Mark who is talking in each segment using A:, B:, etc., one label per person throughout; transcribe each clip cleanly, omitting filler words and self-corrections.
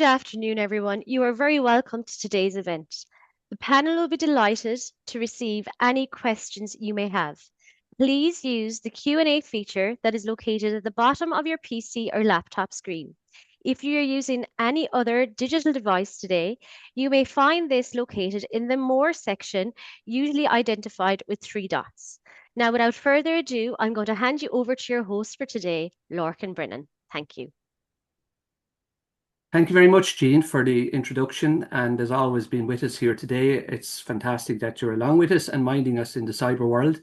A: Good afternoon, everyone. You are very welcome to today's event. The panel will be delighted to receive any questions you may have. Please use the Q&A feature that is located at the bottom of your PC or laptop screen. If you are using any other digital device today, you may find this located in the More section, usually identified with three dots. Now, without further ado, I'm going to hand you over to your host for today, Lorcan Brennan. Thank you.
B: Thank you very much, Jean, for the introduction, and as always being with us here today. It's fantastic that you're along with us and minding us in the cyber world.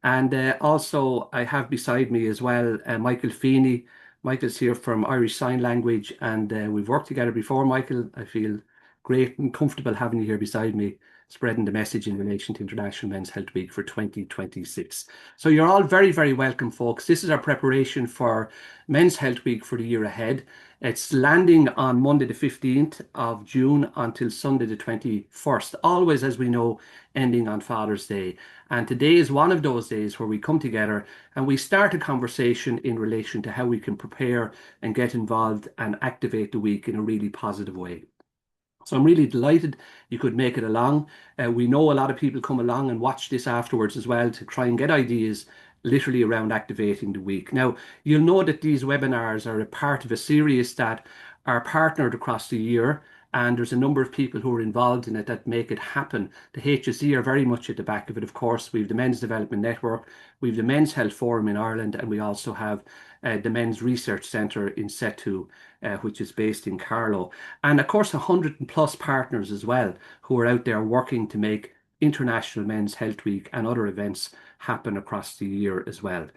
B: And also I have beside me as well Michael Feeney. Michael's here from Irish Sign Language, and we've worked together before, Michael. I feel great and comfortable having you here beside me, spreading the message in relation to International Men's Health Week for 2026. So you're all very, very welcome, folks. This is our preparation for Men's Health Week for the year ahead. It's landing on Monday the 15th of June until Sunday the 21st, always, as we know, ending on Father's Day. And today is one of those days where we come together and we start a conversation in relation to how we can prepare and get involved and activate the week in a really positive way. So I'm really delighted you could make it along. We know a lot of people come along and watch this afterwards as well to try and get ideas literally around activating the week. Now, you'll know that these webinars are a part of a series that are partnered across the year, and there's a number of people who are involved in it that make it happen. The HSE are very much at the back of it, of course. We have the Men's Development Network, we have the Men's Health Forum in Ireland, and we also have the Men's Research Centre in Setu, which is based in Carlow. And of course, 100+ partners as well who are out there working to make International Men's Health Week and other events happen across the year as well.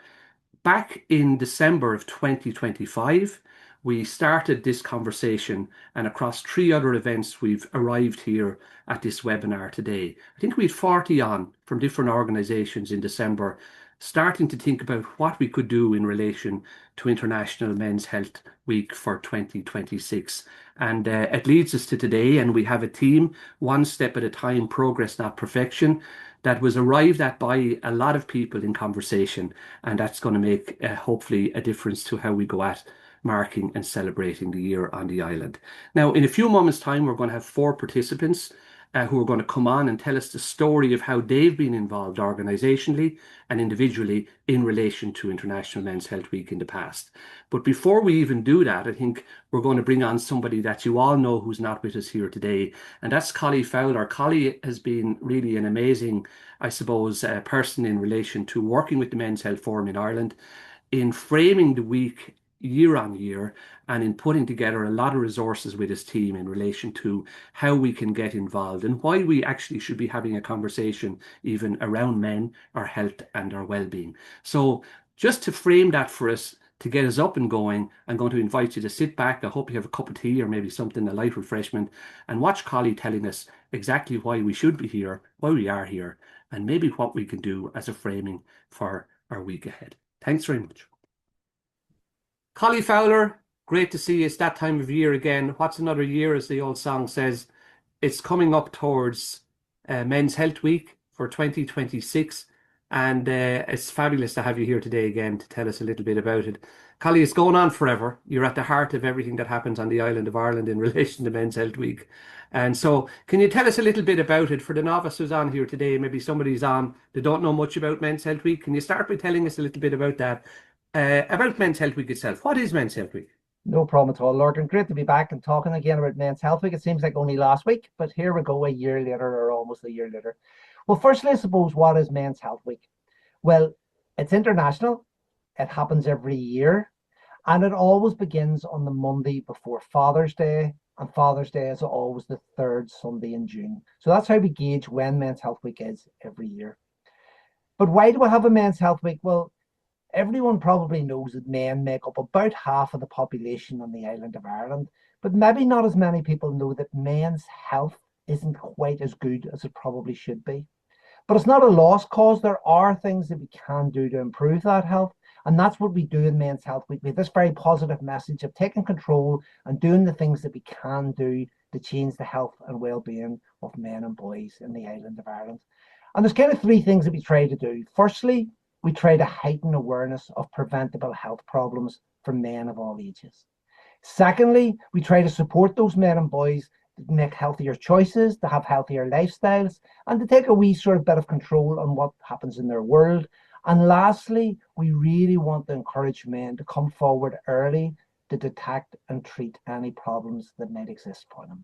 B: Back in December of 2025, we started this conversation, and across 3 other events, we've arrived here at this webinar today. I think we had 40 on from different organisations in December, starting to think about what we could do in relation to International Men's Health Week for 2026. And it leads us to today, and we have a team, one step at a time, progress, not perfection, that was arrived at by a lot of people in conversation, and that's going to make hopefully a difference to how we go at marking and celebrating the year on the island. Now, in a few moments' time, we're going to have 4 participants who are going to come on and tell us the story of how they've been involved organisationally and individually in relation to International Men's Health Week in the past. But before we even do that, I think we're going to bring on somebody that you all know who's not with us here today, and that's Collie Fowler. Collie has been really an amazing, I suppose, person in relation to working with the Men's Health Forum in Ireland, in framing the week year on year, and in putting together a lot of resources with his team in relation to how we can get involved and why we actually should be having a conversation even around men, our health and our well-being. So just to frame that for us, to get us up and going, I'm going to invite you to sit back. I hope you have a cup of tea or maybe something, a light refreshment, and watch Collie telling us exactly why we should be here, why we are here, and maybe what we can do as a framing for our week ahead. Thanks very much. Collie Fowler, great to see you. It's that time of year again. What's another year, as the old song says? It's coming up towards Men's Health Week for 2026, and it's fabulous to have you here today again to tell us a little bit about it. Collie, it's going on forever. You're at the heart of everything that happens on the island of Ireland in relation to Men's Health Week. And so can you tell us a little bit about it for the novice who's on here today? Maybe somebody's on, they don't know much about Men's Health Week. Can you start by telling us a little bit about that? About Men's Health Week itself. What is Men's Health Week?
C: No problem at all, Lord. And great to be back and talking again about Men's Health Week. It seems like only last week, but here we go a year later, or almost a year later. Well, firstly, I suppose, what is Men's Health Week? Well, it's international. It happens every year, and it always begins on the Monday before Father's Day, and Father's Day is always the 3rd Sunday in June. So that's how we gauge when Men's Health Week is every year. But why do we have a Men's Health Week? Well, everyone probably knows that men make up about half of the population on the island of Ireland, but maybe not as many people know that men's health isn't quite as good as it probably should be. But it's not a lost cause. There are things that we can do to improve that health, and that's what we do in Men's Health Week. We have this very positive message of taking control and doing the things that we can do to change the health and well-being of men and boys in the island of Ireland. And there's kind of 3 things that we try to do. Firstly, we try to heighten awareness of preventable health problems for men of all ages. Secondly, we try to support those men and boys to make healthier choices, to have healthier lifestyles, and to take a wee sort of bit of control on what happens in their world. And lastly, we really want to encourage men to come forward early to detect and treat any problems that might exist for them.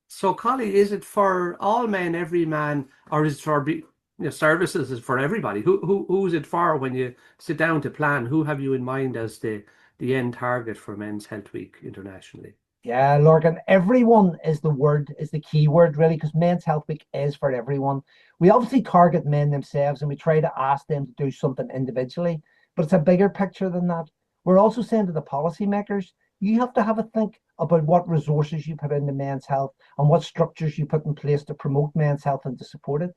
B: So, Collie, is it for all men, every man, or is it for services is for everybody? Who is it for when you sit down to plan? Who have you in mind as the end target for Men's Health Week internationally?
C: Yeah, Lorcan, everyone is the key word really, because Men's Health Week is for everyone. We obviously target men themselves and we try to ask them to do something individually, but it's a bigger picture than that. We're also saying to the policymakers, you have to have a think about what resources you put into men's health and what structures you put in place to promote men's health and to support it.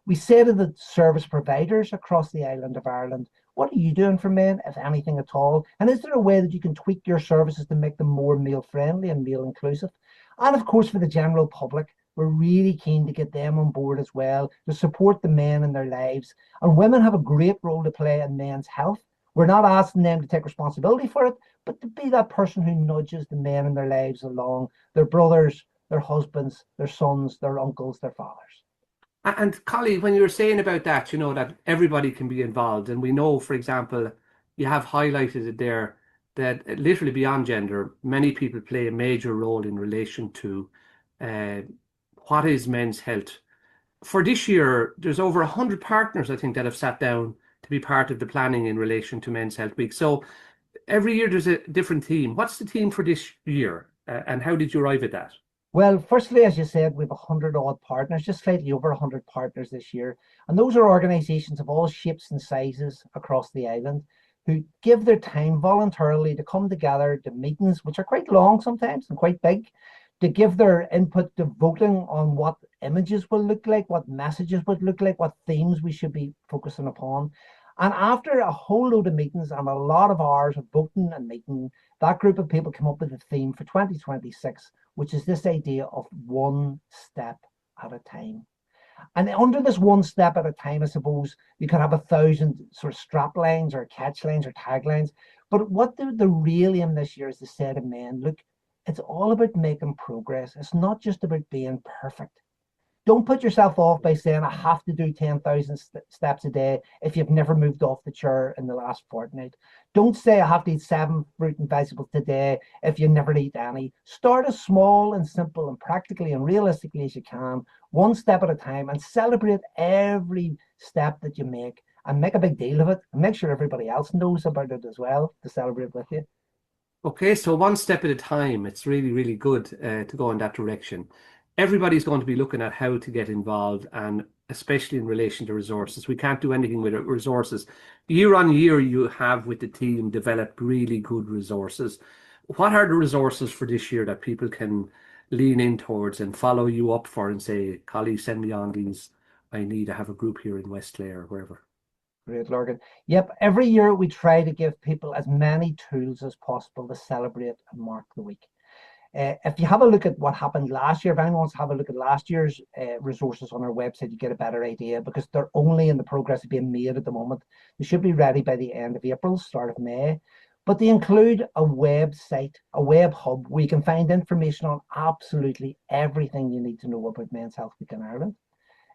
C: We say to the service providers across the island of Ireland, what are you doing for men, if anything at all? And is there a way that you can tweak your services to make them more male friendly and male inclusive? And of course, for the general public, we're really keen to get them on board as well, to support the men in their lives. And women have a great role to play in men's health. We're not asking them to take responsibility for it, but to be that person who nudges the men in their lives along, their brothers, their husbands, their sons, their uncles, their fathers.
B: And Collie, when you were saying about that, that everybody can be involved, and we know, for example, you have highlighted it there that literally beyond gender, many people play a major role in relation to uh, what is men's health. For this year, there's over 100 partners, I think, that have sat down to be part of the planning in relation to Men's Health Week. So every year there's a different theme. What's the theme for this year, and how did you arrive at that?
C: Well, firstly, as you said, we have 100 odd partners, just slightly over 100 partners this year. And those are organisations of all shapes and sizes across the island who give their time voluntarily to come together to meetings, which are quite long sometimes and quite big, to give their input to voting on what images will look like, what messages would look like, what themes we should be focusing upon. And after a whole load of meetings and a lot of hours of voting and meeting, that group of people came up with a theme for 2026, which is this idea of one step at a time. And under this one step at a time, I suppose you could have 1,000 sort of strap lines or catch lines or taglines. But what the real aim this year is to say to men, look, it's all about making progress. It's not just about being perfect. Don't put yourself off by saying, I have to do 10,000 steps a day if you've never moved off the chair in the last fortnight. Don't say, I have to eat 7 fruit and vegetables today if you never eat any. Start as small and simple and practically and realistically as you can, one step at a time, and celebrate every step that you and make a big deal of it, and make sure everybody else knows about it as well to celebrate with you.
B: Okay, so one step at a time. It's really, really good to go in that direction. Everybody's going to be looking at how to get involved, and especially in relation to resources. We can't do anything with resources. Year on year, you have with the team developed really good resources. What are the resources for this year that people can lean in towards and follow you up for and say, Collie, send me on these. I need to have a group here in West Clare or wherever.
C: Great, Lorgan. Yep, every year we try to give people as many tools as possible to celebrate and mark the week. If you have a look at what happened last year, if anyone wants to have a look at last year's resources on our website, you get a better idea, because they're only in the progress of being made at the moment. They should be ready by the end of April, start of May. But they include a website, a web hub, where you can find information on absolutely everything you need to know about Men's Health Week in Ireland.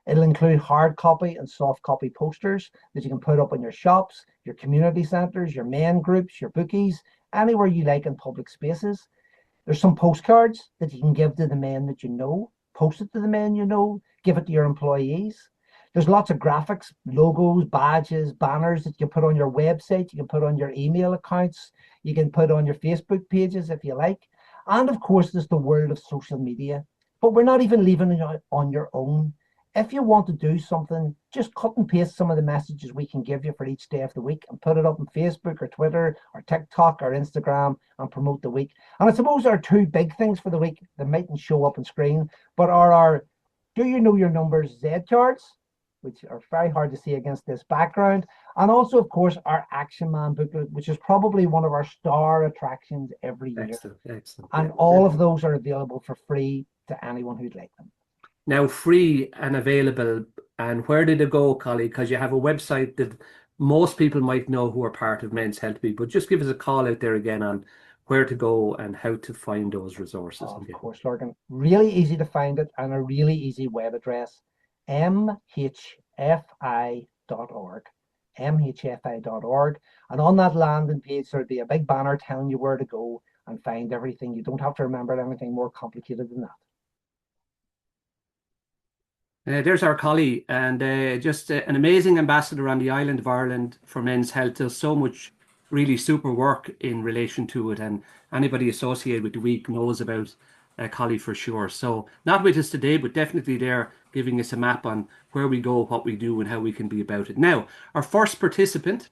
C: It'll include hard copy and soft copy posters that you can put up in your shops, your community centres, your men groups, your bookies, anywhere you like in public spaces. There's some postcards that you can give to the men that you know, post it to the men you know, give it to your employees. There's lots of graphics, logos, badges, banners that you put on your website, you can put on your email accounts, you can put on your Facebook pages if you like. And of course, there's the world of social media. But we're not even leaving it on your own. If you want to do something, just cut and paste some of the messages we can give you for each day of the week and put it up on Facebook or Twitter or TikTok or Instagram and promote the week. And I suppose our 2 big things for the week that mightn't show up on screen, but are our Do You Know Your Numbers Z cards, which are very hard to see against this background. And also, of course, our Action Man booklet, which is probably one of our star attractions every year.
B: Excellent.
C: And all of those are available for free to anyone who'd like them.
B: Now, free and available. And where did it go, Collie? Because you have a website that most people might know who are part of Men's Health Week, but just give us a call out there again on where to go and how to find those resources.
C: Of course, Lorcan. Really easy to find it and a really easy web address, mhfi.org. mhfi.org. And on that landing page, there'll be a big banner telling you where to go and find everything. You don't have to remember anything more complicated than that.
B: There's our colleague, and just an amazing ambassador on the island of Ireland for Men's Health. Does so much really super work in relation to it, and anybody associated with the week knows about Collie for sure. So not with us today, but definitely there giving us a map on where we go, what we do, and how we can be about it. Now, our first participant,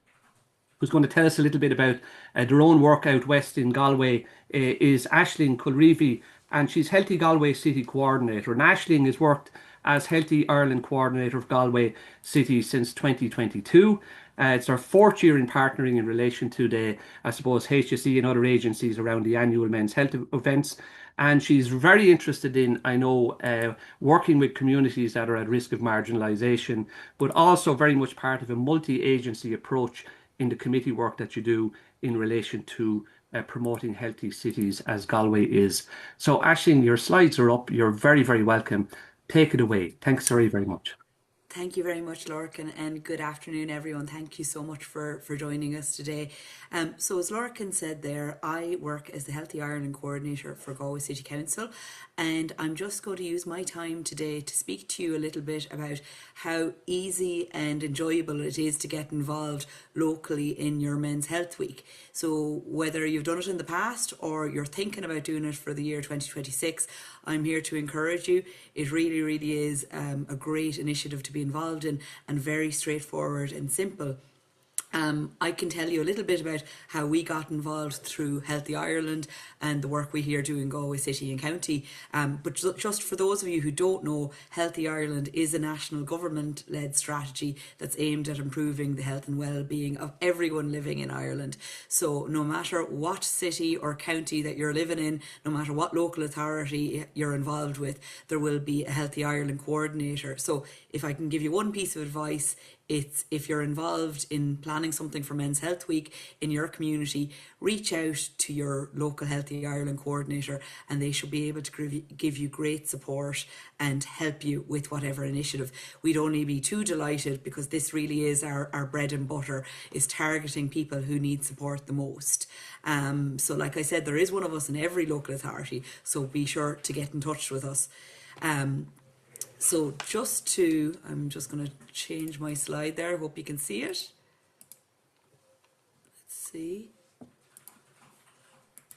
B: who's going to tell us a little bit about their own work out west in Galway, is Aisling Culreevy, and she's Healthy Galway City Coordinator. And Aisling has worked as Healthy Ireland Coordinator of Galway City since 2022. It's our fourth year in partnering in relation to the, I suppose, HSE and other agencies around the annual men's health events. And she's very interested in, I know, working with communities that are at risk of marginalisation, but also very much part of a multi-agency approach in the committee work that you do in relation to promoting healthy cities as Galway is. So Aisling, your slides are up. You're very, very welcome. Take it away. Thanks very, very much.
D: Thank you very much, Lorcan, and good afternoon, everyone. Thank you so much for joining us today. So as Lorcan said there, I work as the Healthy Ireland Coordinator for Galway City Council, and I'm just going to use my time today to speak to you a little bit about how easy and enjoyable it is to get involved locally in your Men's Health Week. So whether you've done it in the past or you're thinking about doing it for the year 2026, I'm here to encourage you. It really, really is a great initiative to be involved in, and very straightforward and simple. I can tell you a little bit about how we got involved through Healthy Ireland and the work we here do in Galway City and County. But just for those of you who don't know, Healthy Ireland is a national government-led strategy that's aimed at improving the health and well-being of everyone living in Ireland. So no matter what city or county that you're living in, no matter what local authority you're involved with, there will be a Healthy Ireland coordinator. So if I can give you one piece of advice, it's if you're involved in planning something for Men's Health Week in your community, reach out to your local Healthy Ireland coordinator, and they should be able to give you great support and help you with whatever initiative. We'd only be too delighted, because this really is our bread and butter, is targeting people who need support the most. So like I said, there is one of us in every local authority, so be sure to get in touch with us. So I'm just going to change my slide there. I hope you can see it. Let's see.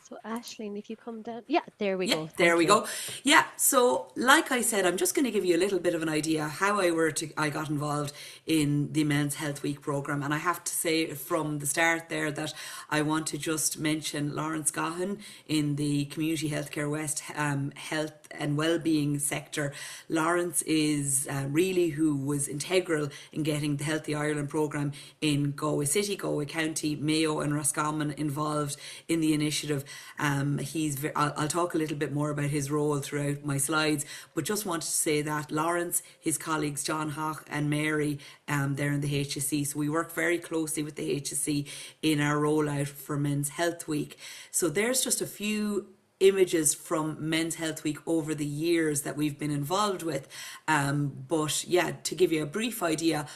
A: So Aisling, if you come down, yeah, there we go.
D: There we go. Yeah, so like I said, I'm just going to give you a little bit of an idea how I got involved in the Men's Health Week programme. And I have to say from the start there that I want to just mention Lawrence Gahan in the Community Healthcare West Health and Wellbeing sector. Lawrence is really who was integral in getting the Healthy Ireland programme in Galway City, Galway County, Mayo and Roscommon involved in the initiative. I'll talk a little bit more about his role throughout my slides, but just wanted to say that Lawrence, his colleagues John Hoch and Mary, they're in the HSE. So we work very closely with the HSE in our rollout for Men's Health Week. So there's just a few images from Men's Health Week over the years that we've been involved with. But yeah, to give you a brief idea,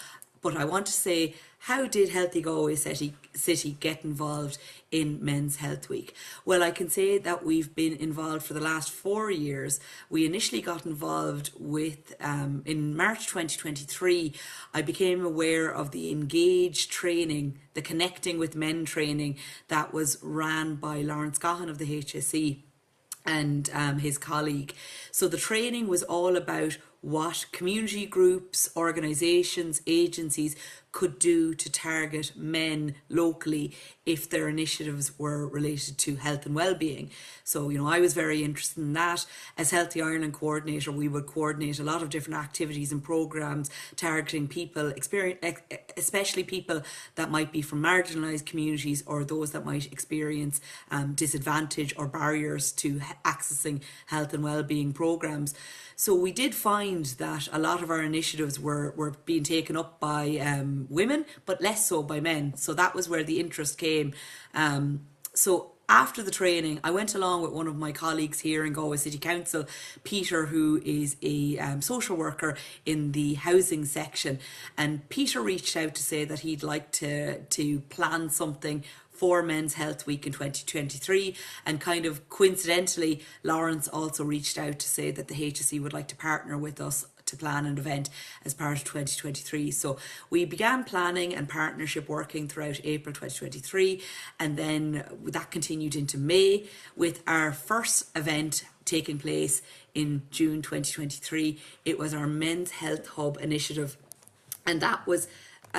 D: but I want to say, how did Healthy Galway City get involved in Men's Health Week? Well, I can say that we've been involved for the last 4 years. We initially got involved with, in March 2023, I became aware of the Engage training, the Connecting with Men training that was ran by Lawrence Gahan of the HSE and his colleague. So the training was all about what community groups, organisations, agencies could do to target men locally if their initiatives were related to health and well-being. So, I was very interested in that. As Healthy Ireland Coordinator, we would coordinate a lot of different activities and programmes targeting people, especially people that might be from marginalised communities or those that might experience disadvantage or barriers to accessing health and well-being programmes. So we did find that a lot of our initiatives were being taken up by women, but less so by men. So that was where the interest came. So after the training, I went along with one of my colleagues here in Galway City Council, Peter, who is a social worker in the housing section. And Peter reached out to say that he'd like to plan something for Men's Health Week in 2023, and kind of coincidentally, Lawrence also reached out to say that the HSE would like to partner with us to plan an event as part of 2023. So we began planning and partnership working throughout April 2023, and then that continued into May with our first event taking place in June 2023. It was our Men's Health Hub initiative, and that was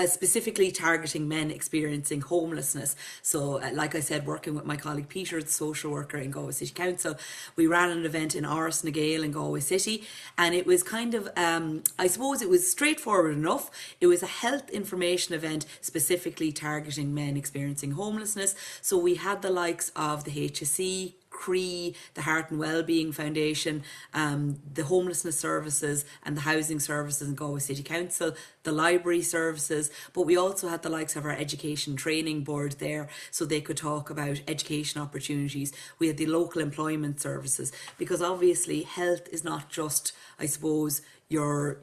D: specifically targeting men experiencing homelessness. So like I said, working with my colleague Peter, the social worker in Galway City Council, we ran an event in Áras na Gael in Galway City, and it was kind of, I suppose it was straightforward enough. It was a health information event specifically targeting men experiencing homelessness. So we had the likes of the HSE, CRE, the Heart and Wellbeing Foundation, the homelessness services and the housing services in Galway City Council, the library services, but we also had the likes of our education training board there, so they could talk about education opportunities. We had the local employment services, because obviously health is not just, I suppose, your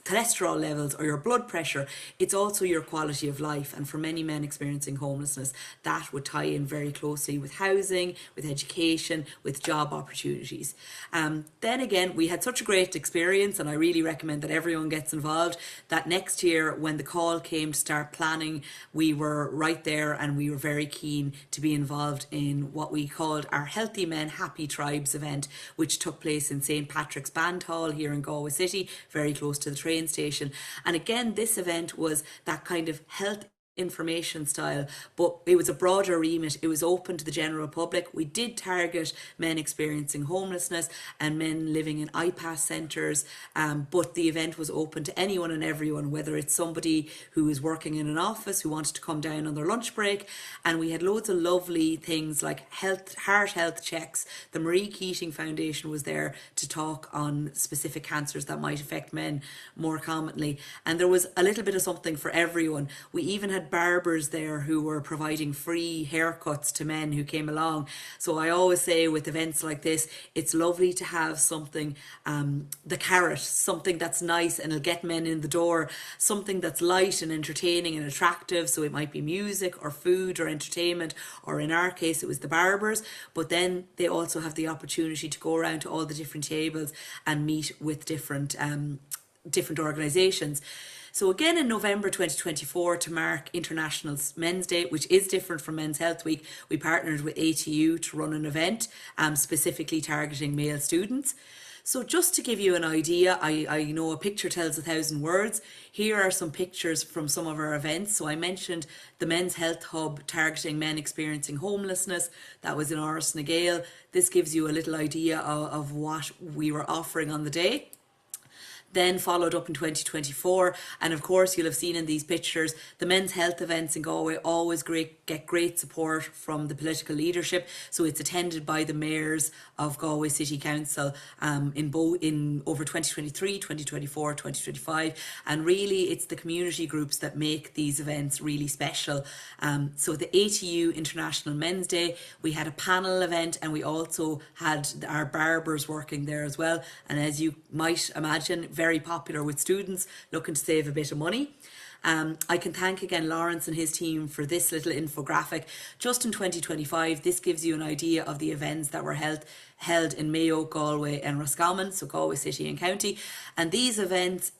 D: cholesterol levels or your blood pressure, it's also your quality of life. And for many men experiencing homelessness, that would tie in very closely with housing, with education, with job opportunities. Then again, we had such a great experience, and I really recommend that everyone gets involved, that next year when the call came to start planning, we were right there, and we were very keen to be involved in what we called our Healthy Men Happy Tribes event, which took place in St. Patrick's Band Hall here in Galway City, very close to the train station. And again, this event was that kind of health information style, but it was a broader remit. It was open to the general public. We did target men experiencing homelessness and men living in IPAS centres, but the event was open to anyone and everyone, whether it's somebody who is working in an office who wanted to come down on their lunch break. And we had loads of lovely things like heart health checks. The Marie Keating Foundation was there to talk on specific cancers that might affect men more commonly, and there was a little bit of something for everyone. We even had barbers there who were providing free haircuts to men who came along. So I always say with events like this, it's lovely to have something, the carrot, something that's nice and it'll get men in the door, something that's light and entertaining and attractive. So it might be music or food or entertainment, or in our case it was the barbers, but then they also have the opportunity to go around to all the different tables and meet with different organisations. So again, in November 2024, to mark International Men's Day, which is different from Men's Health Week, we partnered with ATU to run an event specifically targeting male students. So just to give you an idea, I know a picture tells 1,000 words. Here are some pictures from some of our events. So I mentioned the Men's Health Hub targeting men experiencing homelessness. That was in Áras na Gael. This gives you a little idea of what we were offering on the day. Then followed up in 2024, and of course you'll have seen in these pictures the men's health events in Galway always get great support from the political leadership. So it's attended by the mayors of Galway City Council in over 2023, 2024, 2025, and really it's the community groups that make these events really special. So the ATU International Men's Day, we had a panel event, and we also had our barbers working there as well, and as you might imagine, very popular with students looking to save a bit of money. I can thank again Lawrence and his team for this little infographic. Just in 2025, this gives you an idea of the events that were held in Mayo, Galway and Roscommon, so Galway City and County. And these events,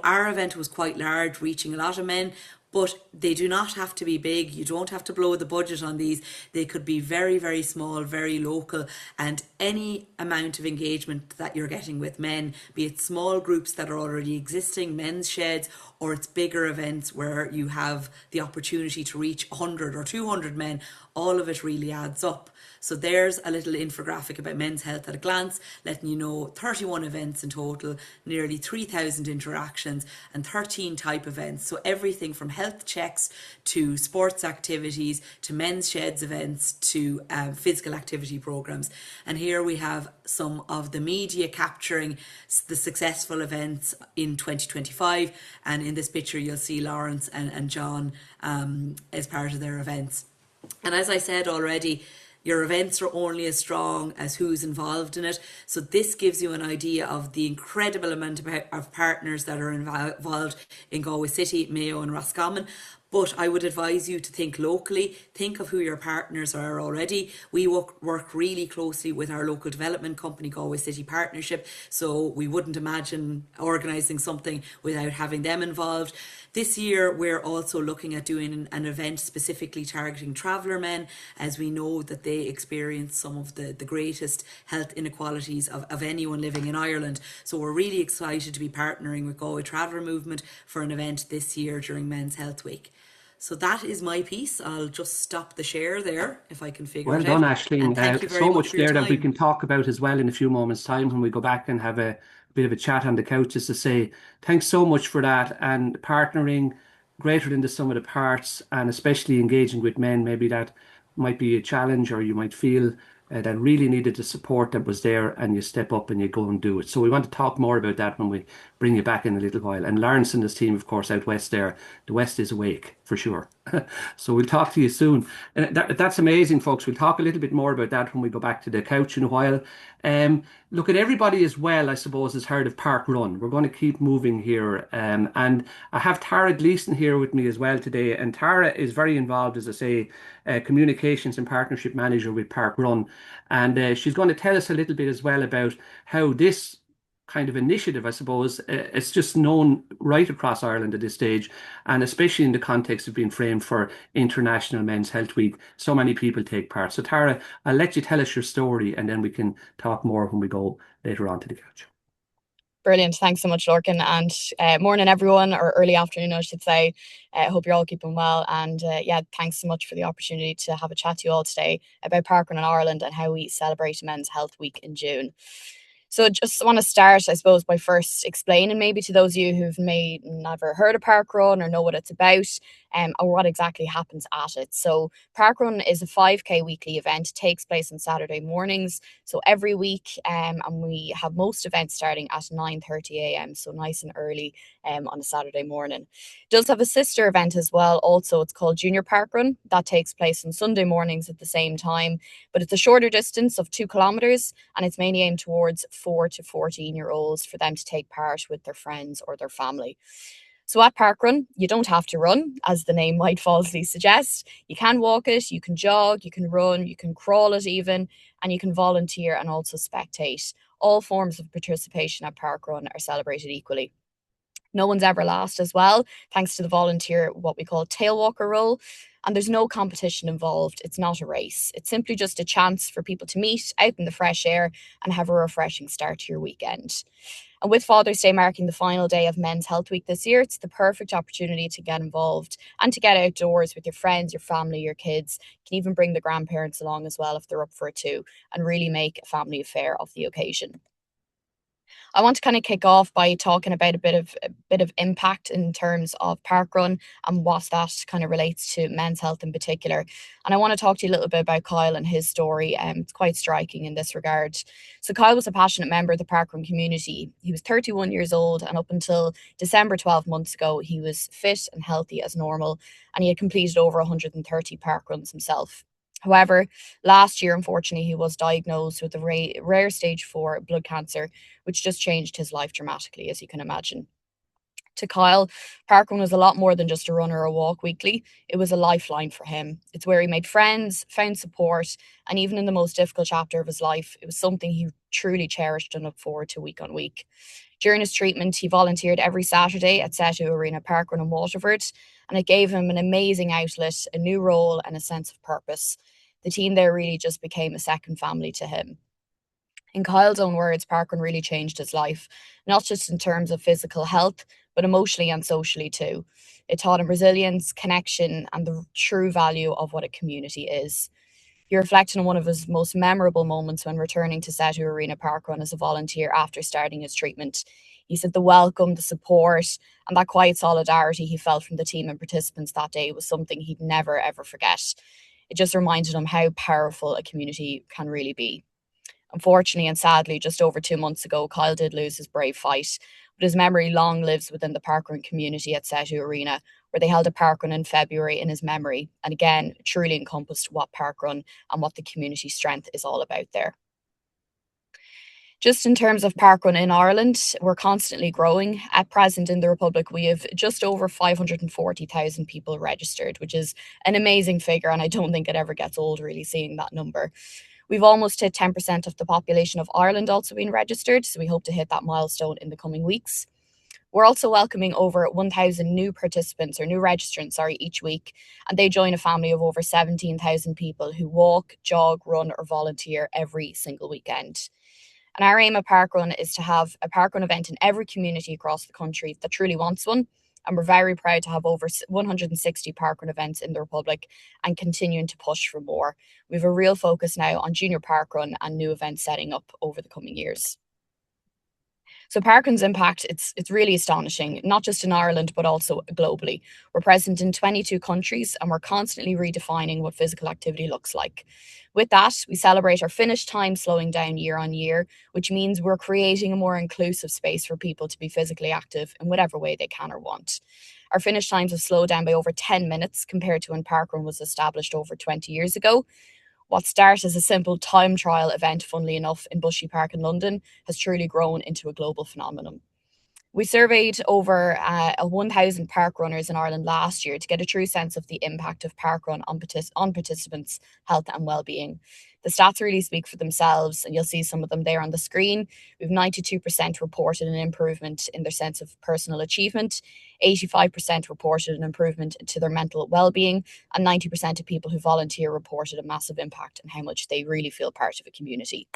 D: our event was quite large, reaching a lot of men, but they do not have to be big. You don't have to blow the budget on these. They could be very, very small, very local, and any amount of engagement that you're getting with men, be it small groups that are already existing, men's sheds, or it's bigger events where you have the opportunity to reach 100 or 200 men, all of it really adds up. So there's a little infographic about men's health at a glance, letting you know 31 events in total, nearly 3,000 interactions and 13 type events. So everything from health checks to sports activities to men's sheds events to physical activity programs. And here we have some of the media capturing the successful events in 2025. And in this picture, you'll see Lawrence and John as part of their events. And as I said already, your events are only as strong as who's involved in it. So this gives you an idea of the incredible amount of partners that are involved in Galway City, Mayo and Roscommon. But I would advise you to think locally, think of who your partners are already. We work really closely with our local development company, Galway City Partnership, so we wouldn't imagine organising something without having them involved. This year, we're also looking at doing an event specifically targeting traveller men, as we know that they experience some of the greatest health inequalities of anyone living in Ireland. So we're really excited to be partnering with Galway Traveller Movement for an event this year during Men's Health Week. So that is my piece. I'll just stop the share there if I can figure
B: Well
D: it
B: done,
D: out.
B: Aisling.
D: And thank you very
B: So
D: much
B: much
D: for your
B: there that we
D: time.
B: can talk about as well in a few moments' time when we go back and have a bit of a chat on the couch, just to say thanks so much for that, and partnering greater than the sum of the parts, and especially engaging with men. Maybe that might be a challenge, or you might feel that really needed the support that was there, and you step up and you go and do it. So we want to talk more about that when we bring you back in a little while. And Lawrence and his team, of course, out west there, the West is awake for sure. So we'll talk to you soon. And that's amazing, folks. We'll talk a little bit more about that when we go back to the couch in a while. Look, at everybody as well, I suppose, has heard of Park Run. We're going to keep moving here. And I have Tara Gleeson here with me as well today. And Tara is very involved, as I say, communications and partnership manager with Park Run. And she's going to tell us a little bit as well about how this kind of initiative, I suppose, it's just known right across Ireland at this stage, and especially in the context of being framed for International Men's Health Week, so many people take part. So Tara, I'll let you tell us your story, and then we can talk more when we go later on to the couch.
E: Brilliant. Thanks so much, Lorcan. And morning, everyone, or early afternoon, I should say. I hope you're all keeping well. And yeah, thanks so much for the opportunity to have a chat to you all today about Parkrun in Ireland and how we celebrate Men's Health Week in June. So just want to start, I suppose, by first explaining maybe to those of you who've may never heard of Parkrun or know what it's about, or what exactly happens at it. So Parkrun is a 5K weekly event. It takes place on Saturday mornings, so every week, and we have most events starting at 9:30 a.m, so nice and early on a Saturday morning. It does have a sister event as well. Also, it's called Junior Parkrun. That takes place on Sunday mornings at the same time, but it's a shorter distance of 2 kilometers, and it's mainly aimed towards 4 to 14-year-olds for them to take part with their friends or their family. So at Parkrun, you don't have to run, as the name might falsely suggest. You can walk it, you can jog, you can run, you can crawl it even, and you can volunteer and also spectate. All forms of participation at Parkrun are celebrated equally. No one's ever last as well, thanks to the volunteer, what we call tailwalker role. And there's no competition involved. It's not a race. It's simply just a chance for people to meet out in the fresh air and have a refreshing start to your weekend. And with Father's Day marking the final day of Men's Health Week this year, it's the perfect opportunity to get involved and to get outdoors with your friends, your family, your kids. You can even bring the grandparents along as well if they're up for it too, and really make a family affair of the occasion. I want to kind of kick off by talking about a bit of impact in terms of Parkrun and what that kind of relates to men's health in particular. And I want to talk to you a little bit about Kyle and his story. It's quite striking in this regard. So Kyle was a passionate member of the Parkrun community. He was 31 years old, and up until December 12 months ago, he was fit and healthy as normal, and he had completed over 130 parkruns himself. However, last year, unfortunately, he was diagnosed with a rare stage 4 blood cancer, which just changed his life dramatically, as you can imagine. To Kyle, Parkrun was a lot more than just a run or a walk weekly. It was a lifeline for him. It's where he made friends, found support, and even in the most difficult chapter of his life, it was something he truly cherished and looked forward to week on week. During his treatment, he volunteered every Saturday at Setu Arena Parkrun in Waterford, and it gave him an amazing outlet, a new role, and a sense of purpose. The team there really just became a second family to him. In Kyle's own words, Parkrun really changed his life, not just in terms of physical health, but emotionally and socially too. It taught him resilience, connection, and the true value of what a community is. He reflected on one of his most memorable moments when returning to Setu Arena Parkrun as a volunteer after starting his treatment. He said the welcome, the support, and that quiet solidarity he felt from the team and participants that day was something he'd never, ever forget. It just reminded him how powerful a community can really be. Unfortunately and sadly, just over 2 months ago, Kyle did lose his brave fight but his memory long lives within the parkrun community at Setu Arena, where they held a parkrun in February in his memory. And again, truly encompassed what parkrun and what the community strength is all about there. Just in terms of parkrun in Ireland, we're constantly growing. At present in the Republic, we have just over 540,000 people registered, which is an amazing figure, and I don't think it ever gets old really seeing that number. We've almost hit 10% of the population of Ireland also being registered, so we hope to hit that milestone in the coming weeks. We're also welcoming over 1,000 new participants, or new registrants, each week, and they join a family of over 17,000 people who walk, jog, run or volunteer every single weekend. And our aim at Parkrun is to have a parkrun event in every community across the country that truly wants one. And we're very proud to have over 160 parkrun events in the Republic and continuing to push for more. We have a real focus now on junior parkrun and new events setting up over the coming years. So parkrun's impact, it's really astonishing, not just in Ireland, but also globally. We're present in 22 countries and we're constantly redefining what physical activity looks like. With that, we celebrate our finish time slowing down year on year, which means we're creating a more inclusive space for people to be physically active in whatever way they can or want. Our finish times have slowed down by over 10 minutes compared to when parkrun was established over 20 years ago. What started as a simple time trial event, funnily enough, in Bushy Park in London, has truly grown into a global phenomenon. We surveyed over 1,000 park runners in Ireland last year to get a true sense of the impact of parkrun on participants' health and well-being. The stats really speak for themselves, and you'll see some of them there on the screen. We've 92% reported an improvement in their sense of personal achievement, 85% reported an improvement to their mental well-being, and 90% of people who volunteer reported a massive impact on how much they really feel part of a community.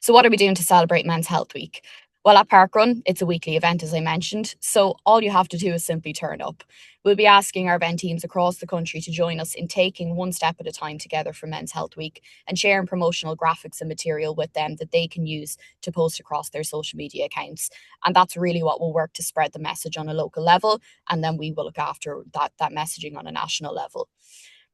E: So what are we doing to celebrate Men's Health Week? Well, at Parkrun, it's a weekly event, as I mentioned, so all you have to do is simply turn up. We'll be asking our event teams across the country to join us in taking one step at a time together for Men's Health Week and sharing promotional graphics and material with them that they can use to post across their social media accounts. And that's really what will work to spread the message on a local level, and then we will look after that messaging on a national level.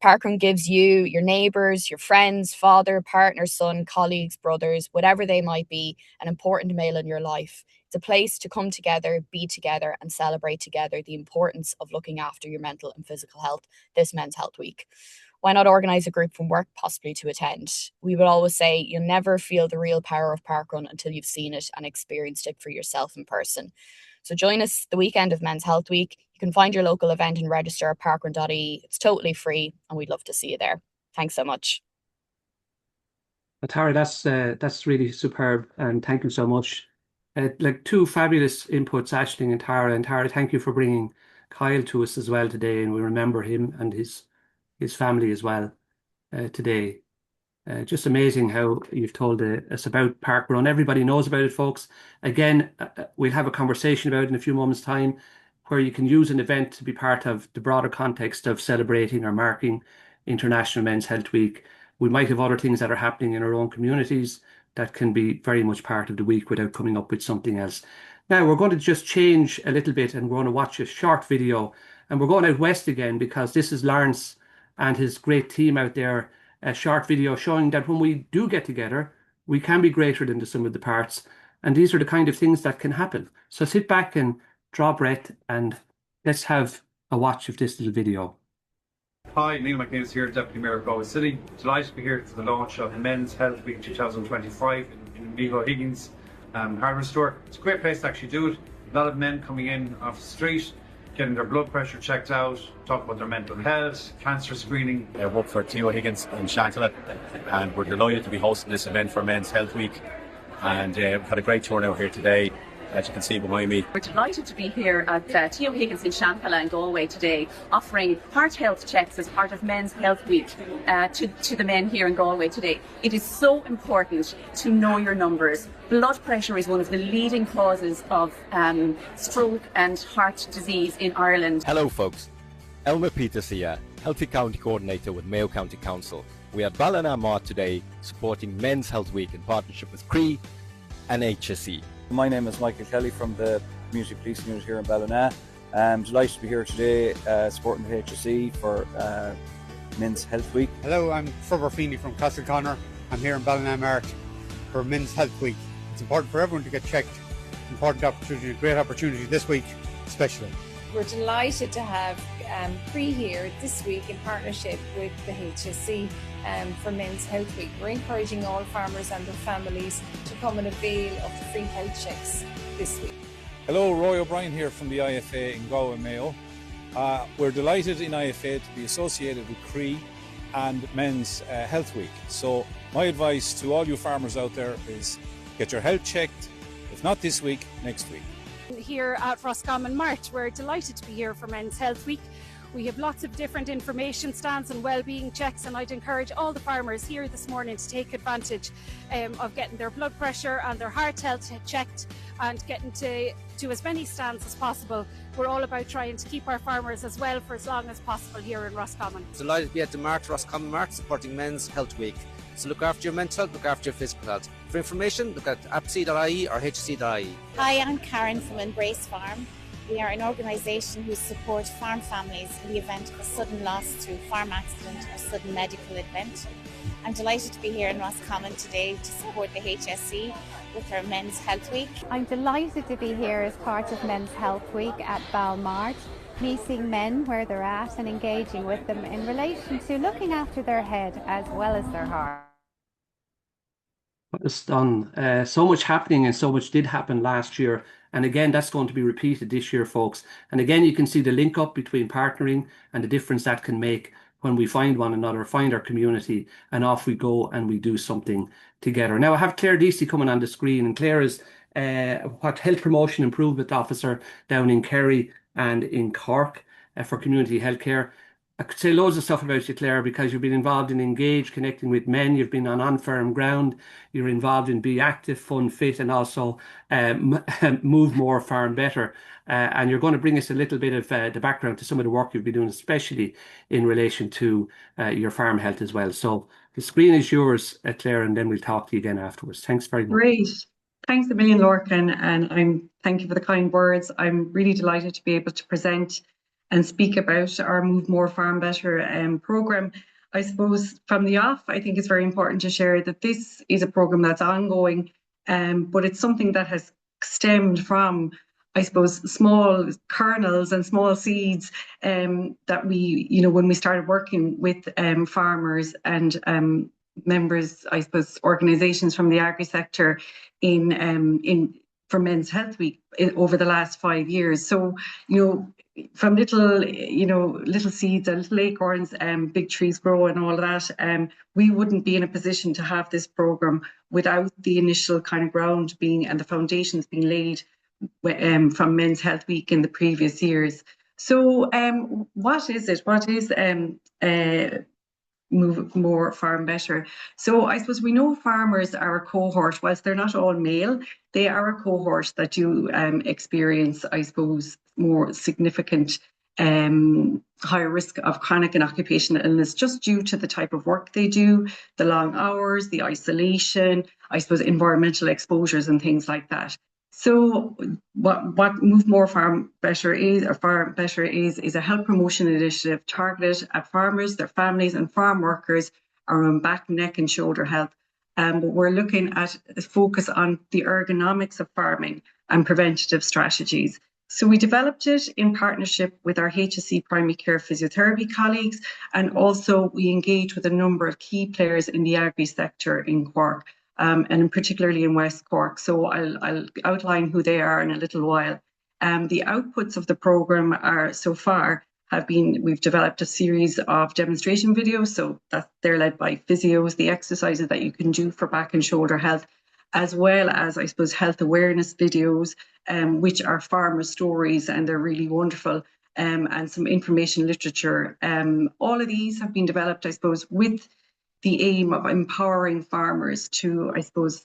E: Parkrun gives you, your neighbours, your friends, father, partner, son, colleagues, brothers, whatever they might be, an important male in your life. It's a place to come together, be together and celebrate together the importance of looking after your mental and physical health this Men's Health Week. Why not organise a group from work possibly to attend? We would always say you'll never feel the real power of Parkrun until you've seen it and experienced it for yourself in person. So join us the weekend of Men's Health Week. You can find your local event and register at parkrun.ie. It's totally free and we'd love to see you there. Thanks so much.
B: Tara, that's really superb, and thank you so much. Like two fabulous inputs, Aisling and Tara. And Tara, thank you for bringing Kyle to us as well today, and we remember him and his family as well today. Just amazing how you've told us about Parkrun. Everybody knows about it, folks. Again, we'll have a conversation about it in a few moments' time, where you can use an event to be part of the broader context of celebrating or marking International Men's Health Week. We might have other things that are happening in our own communities that can be very much part of the week without coming up with something else. Now, we're going to just change a little bit and we're going to watch a short video. And we're going out west again because this is Lawrence and his great team out there. A short video showing that when we do get together, we can be greater than the sum of the parts. And these are the kind of things that can happen. So sit back and draw breath and let's have a watch of this little video.
F: Hi, Neil McNeill here, Deputy Mayor of Galway City. Delighted to be here for the launch of Men's Health Week 2025 in Vigo Higgins hardware store. It's a great place to actually do it. A lot of men coming in off the street, getting their blood pressure checked out, talk about their mental health, cancer screening.
G: I work for Theo Higgins in Shankill, and we're delighted to be hosting this event for Men's Health Week. And we've had a great turnout here today, as you can see behind me.
H: We're delighted to be here at Theo Higgins in Shankill and Galway today, offering heart health checks as part of Men's Health Week to the men here in Galway today. It is so important to know your numbers. Blood pressure is one of the leading causes of stroke and heart disease in Ireland.
I: Hello folks, Elmer Peters here, Healthy County Coordinator with Mayo County Council. We are at Ballina today supporting Men's Health Week in partnership with CRE and HSE.
J: My name is Michael Kelly from the Community Policing Unit here in Ballina. I'm delighted to be here today supporting the HSE for Men's Health Week.
K: Hello, I'm Trevor Feeney from Castleconnor. I'm here in Ballina for Men's Health Week. It's important for everyone to get checked important opportunity, a great opportunity this week especially.
L: We're delighted to have Cree here this week in partnership with the HSE for Men's Health Week. We're encouraging all farmers and their families to come and avail of the free health checks this week.
J: Hello, Roy O'Brien here from the IFA in Galway, Mayo. We're delighted in IFA to be associated with Cree and Men's Health Week. So my advice to all you farmers out there is get your health checked, if not this week, next week.
M: Here at Roscommon Mart, we're delighted to be here for Men's Health Week. We have lots of different information stands and wellbeing checks, and I'd encourage all the farmers here this morning to take advantage of getting their blood pressure and their heart health checked and getting to as many stands as possible. We're all about trying to keep our farmers as well for as long as possible here in Roscommon.
N: Delighted to be at the Mart, Roscommon Mart, supporting Men's Health Week. So look after your mental health, look after your physical health. For information, look at apc.ie or hsc.ie.
O: Hi, I'm Karen from Embrace Farm. We are an organisation who support farm families in the event of a sudden loss through farm accident or sudden medical event. I'm delighted to be here in Roscommon today to support the HSE with our Men's Health Week.
P: I'm delighted to be here as part of Men's Health Week at Balmart, meeting men where they're at and engaging with them in relation to looking after their head as well as their heart.
B: It's done. So much happening and so much did happen last year. And again, that's going to be repeated this year, folks. And again, you can see the link up between partnering and the difference that can make when we find one another, find our community, and off we go and we do something together. Now, I have Claire Deasy coming on the screen, and Claire is Health Promotion Improvement Officer down in Kerry and in Cork for community healthcare. I could say loads of stuff about you, Claire, because you've been involved in Engage, connecting with men. You've been on firm ground. You're involved in Be Active, Fun, Fit, and also Move More, Farm Better. And you're going to bring us a little bit of the background to some of the work you've been doing, especially in relation to your farm health as well. So the screen is yours, Claire, and then we'll talk to you again afterwards. Thanks very much.
Q: Great. Thanks a million, Lorcan, and thank you for the kind words. I'm really delighted to be able to present and speak about our Move More Farm Better programme. I suppose from the off, I think it's very important to share that this is a programme that's ongoing, but it's something that has stemmed from, I suppose, small kernels and small seeds that we, when we started working with farmers and members, I suppose, organisations from the agri sector for Men's Health Week over the last 5 years. So, from little seeds and little acorns, big trees grow and all of that, we wouldn't be in a position to have this programme without the initial kind of ground being and the foundations being laid from Men's Health Week in the previous years. So what is it? What is Move More Farm Better? So I suppose we know farmers are a cohort, whilst they're not all male, they are a cohort that do experience, I suppose, more significant higher risk of chronic and occupational illness just due to the type of work they do, the long hours, the isolation, I suppose environmental exposures and things like that. So what Move More Farm Better is, or Farm Better is a health promotion initiative targeted at farmers, their families and farm workers around back, neck and shoulder health. But we're looking at a focus on the ergonomics of farming and preventative strategies. So we developed it in partnership with our HSE primary care physiotherapy colleagues, and also we engaged with a number of key players in the agri sector in Cork, and particularly in West Cork. So I'll outline who they are in a little while. The outputs of the programme are so far we've developed a series of demonstration videos, so that they're led by physios, the exercises that you can do for back and shoulder health, as well as, I suppose, health awareness videos, which are farmer stories, and they're really wonderful, and some information literature. All of these have been developed, I suppose, with the aim of empowering farmers to, I suppose,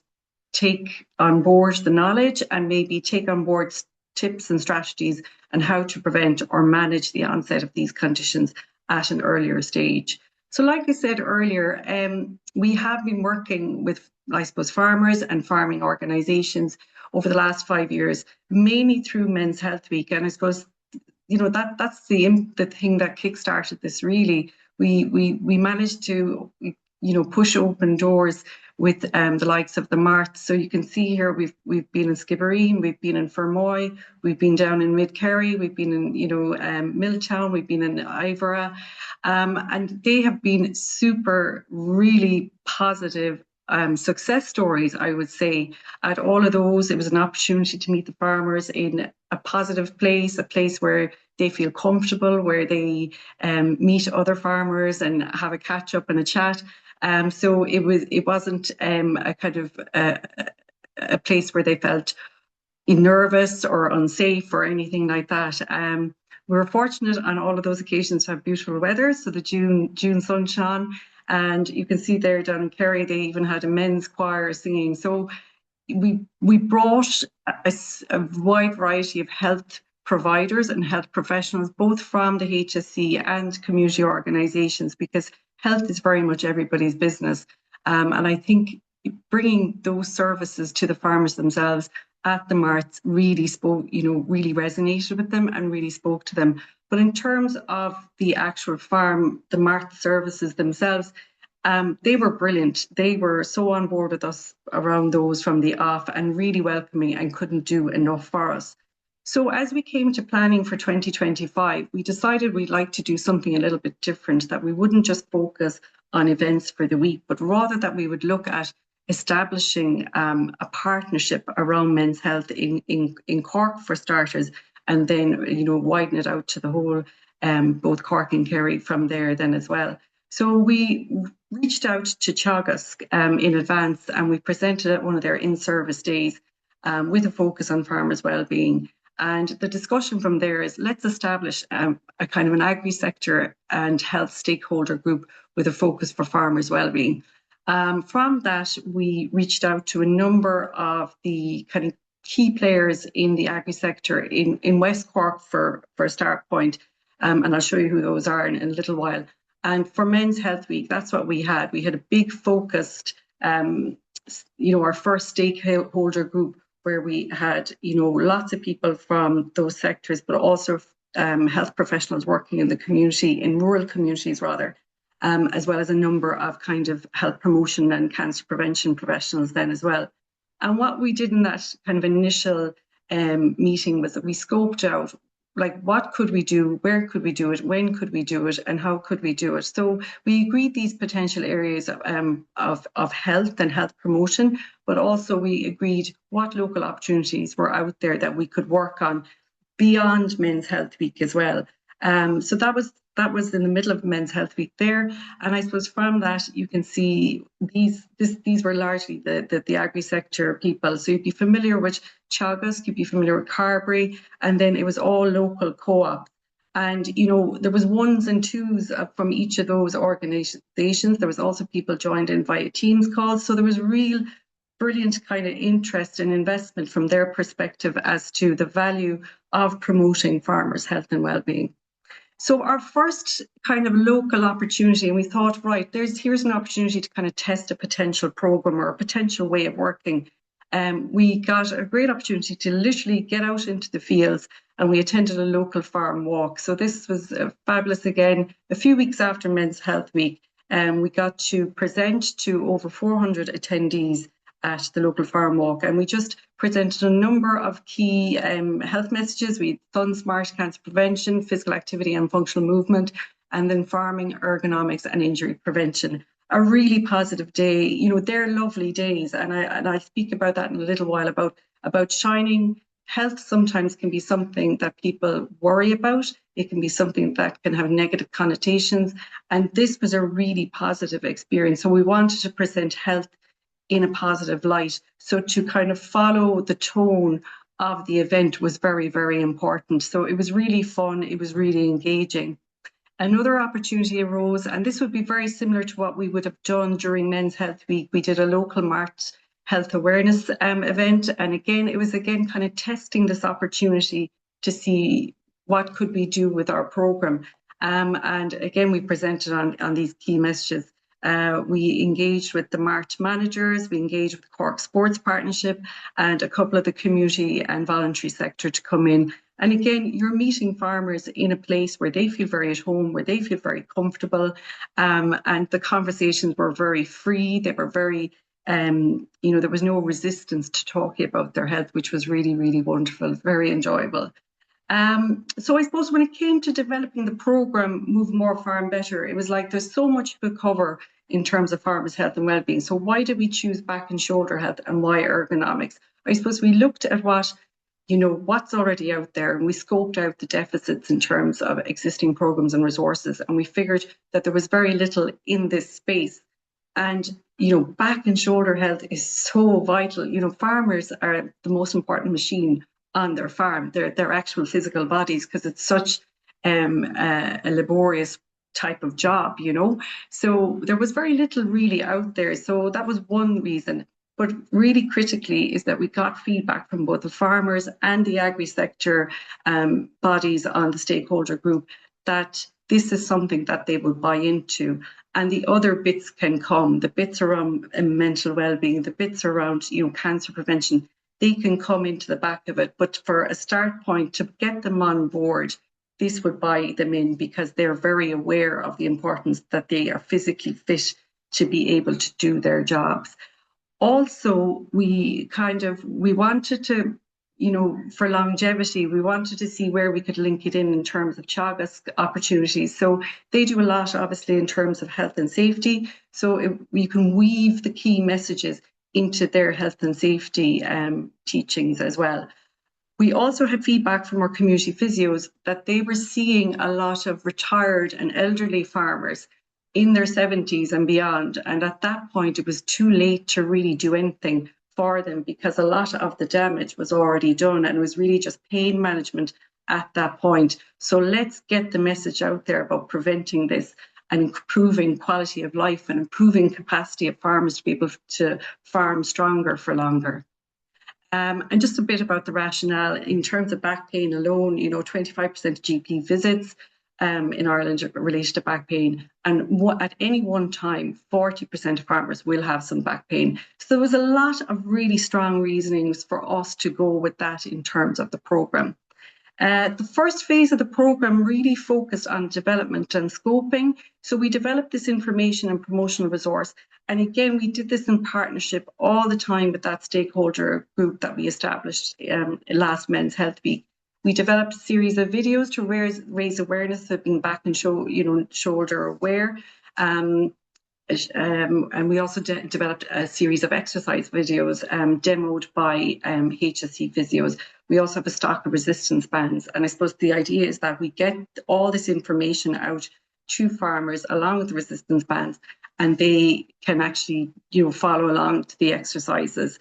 Q: take on board the knowledge and maybe take on board tips and strategies on how to prevent or manage the onset of these conditions at an earlier stage. So like I said earlier, we have been working with, I suppose, farmers and farming organisations over the last 5 years, mainly through Men's Health Week. And I suppose, that's the thing that kickstarted this really. We managed to, push open doors with the likes of the Mart. So you can see here we've been in Skibbereen, we've been in Fermoy, we've been down in Mid-Kerry, we've been in Milltown, we've been in Ivora, and they have been super, really positive success stories, I would say. At all of those, it was an opportunity to meet the farmers in a positive place, a place where they feel comfortable, where they meet other farmers and have a catch up and a chat. So it wasn't a kind of a place where they felt nervous or unsafe or anything like that. We were fortunate on all of those occasions to have beautiful weather, so the June sunshine. And you can see there down in Kerry, they even had a men's choir singing. So we brought a wide variety of health providers and health professionals, both from the HSE and community organisations, because health is very much everybody's business. And I think bringing those services to the farmers themselves at the marts really spoke, really resonated with them and really spoke to them. But in terms of the actual farm, the mart services themselves, they were brilliant. They were so on board with us around those from the off and really welcoming and couldn't do enough for us. So as we came to planning for 2025, we decided we'd like to do something a little bit different, that we wouldn't just focus on events for the week, but rather that we would look at establishing a partnership around men's health in Cork for starters, and then widen it out to the whole, both Cork and Kerry from there then as well. So we reached out to Teagasc in advance, and we presented at one of their in-service days with a focus on farmers' well-being. And the discussion from there is, let's establish a kind of an agri-sector and health stakeholder group with a focus for farmers' well-being. From that, we reached out to a number of the kind of key players in the agri-sector in West Cork for a start point, and I'll show you who those are in a little while. And for Men's Health Week, that's what we had. We had a big focused, our first stakeholder group, where we had, lots of people from those sectors, but also health professionals working in the community, in rural communities rather, as well as a number of kind of health promotion and cancer prevention professionals then as well. And what we did in that kind of initial meeting was that we scoped out, like, what could we do, where could we do it, when could we do it, and how could we do it? So we agreed these potential areas of health and health promotion, but also we agreed what local opportunities were out there that we could work on beyond Men's Health Week as well. So that was in the middle of Men's Health Week there, and I suppose from that you can see these were largely the agri-sector people. So you'd be familiar with Teagasc, you'd be familiar with Carberry, and then it was all local co-op. And there was ones and twos from each of those organisations. There was also people joined in via Teams calls, so there was real brilliant kind of interest and investment from their perspective as to the value of promoting farmers' health and well-being. So our first kind of local opportunity, and we thought, right, here's an opportunity to kind of test a potential program or a potential way of working. We got a great opportunity to literally get out into the fields, and we attended a local farm walk. So this was fabulous again. A few weeks after Men's Health Week, we got to present to over 400 attendees at the local farm walk, and we just presented a number of key health messages. We had Sun Smart, cancer prevention, physical activity and functional movement, and then farming, ergonomics and injury prevention. A really positive day. They're lovely days, and I speak about that in a little while about shining. Health sometimes can be something that people worry about. It can be something that can have negative connotations, and this was a really positive experience. So we wanted to present health in a positive light. So to kind of follow the tone of the event was very, very important. So it was really fun. It was really engaging. Another opportunity arose, and this would be very similar to what we would have done during Men's Health Week. We did a local Mart health awareness event. And again, it was kind of testing this opportunity to see what could we do with our program. And again, we presented on these key messages. We engaged with the Mart managers, we engaged with the Cork Sports Partnership and a couple of the community and voluntary sector to come in. And again, you're meeting farmers in a place where they feel very at home, where they feel very comfortable. And the conversations were very free, they were very there was no resistance to talking about their health, which was really, really wonderful, very enjoyable. So I suppose when it came to developing the program, Move More, Farm Better, it was like there's so much to cover in terms of farmers' health and well-being. So why did we choose back and shoulder health, and why ergonomics? I suppose we looked at what's already out there, and we scoped out the deficits in terms of existing programs and resources, and we figured that there was very little in this space. And back and shoulder health is so vital. Farmers are the most important machine on their farm, their actual physical bodies, because it's such a laborious type of job, So there was very little really out there. So that was one reason. But really critically is that we got feedback from both the farmers and the agri-sector bodies on the stakeholder group that this is something that they will buy into. And the other bits can come, the bits around mental well-being, the bits around cancer prevention, they can come into the back of it. But for a start point to get them on board, this would buy them in, because they're very aware of the importance that they are physically fit to be able to do their jobs. Also, we wanted to, for longevity, we wanted to see where we could link it in terms of Teagasc opportunities. So they do a lot, obviously, in terms of health and safety. So you can weave the key messages into their health and safety teachings as well. We also had feedback from our community physios that they were seeing a lot of retired and elderly farmers in their 70s and beyond. And at that point, it was too late to really do anything for them, because a lot of the damage was already done, and it was really just pain management at that point. So let's get the message out there about preventing this and improving quality of life and improving capacity of farmers to be able to farm stronger for longer. And just a bit about the rationale in terms of back pain alone, 25% of GP visits in Ireland related to back pain. And at any one time, 40% of farmers will have some back pain. So there was a lot of really strong reasonings for us to go with that in terms of the programme. The first phase of the programme really focused on development and scoping. So we developed this information and promotional resource. And again, we did this in partnership all the time with that stakeholder group that we established last Men's Health Week. We developed a series of videos to raise awareness of being back and shoulder aware. And we also developed a series of exercise videos demoed by HSE physios. We also have a stock of resistance bands. And I suppose the idea is that we get all this information out to farmers along with the resistance bands, and they can actually, follow along to the exercises.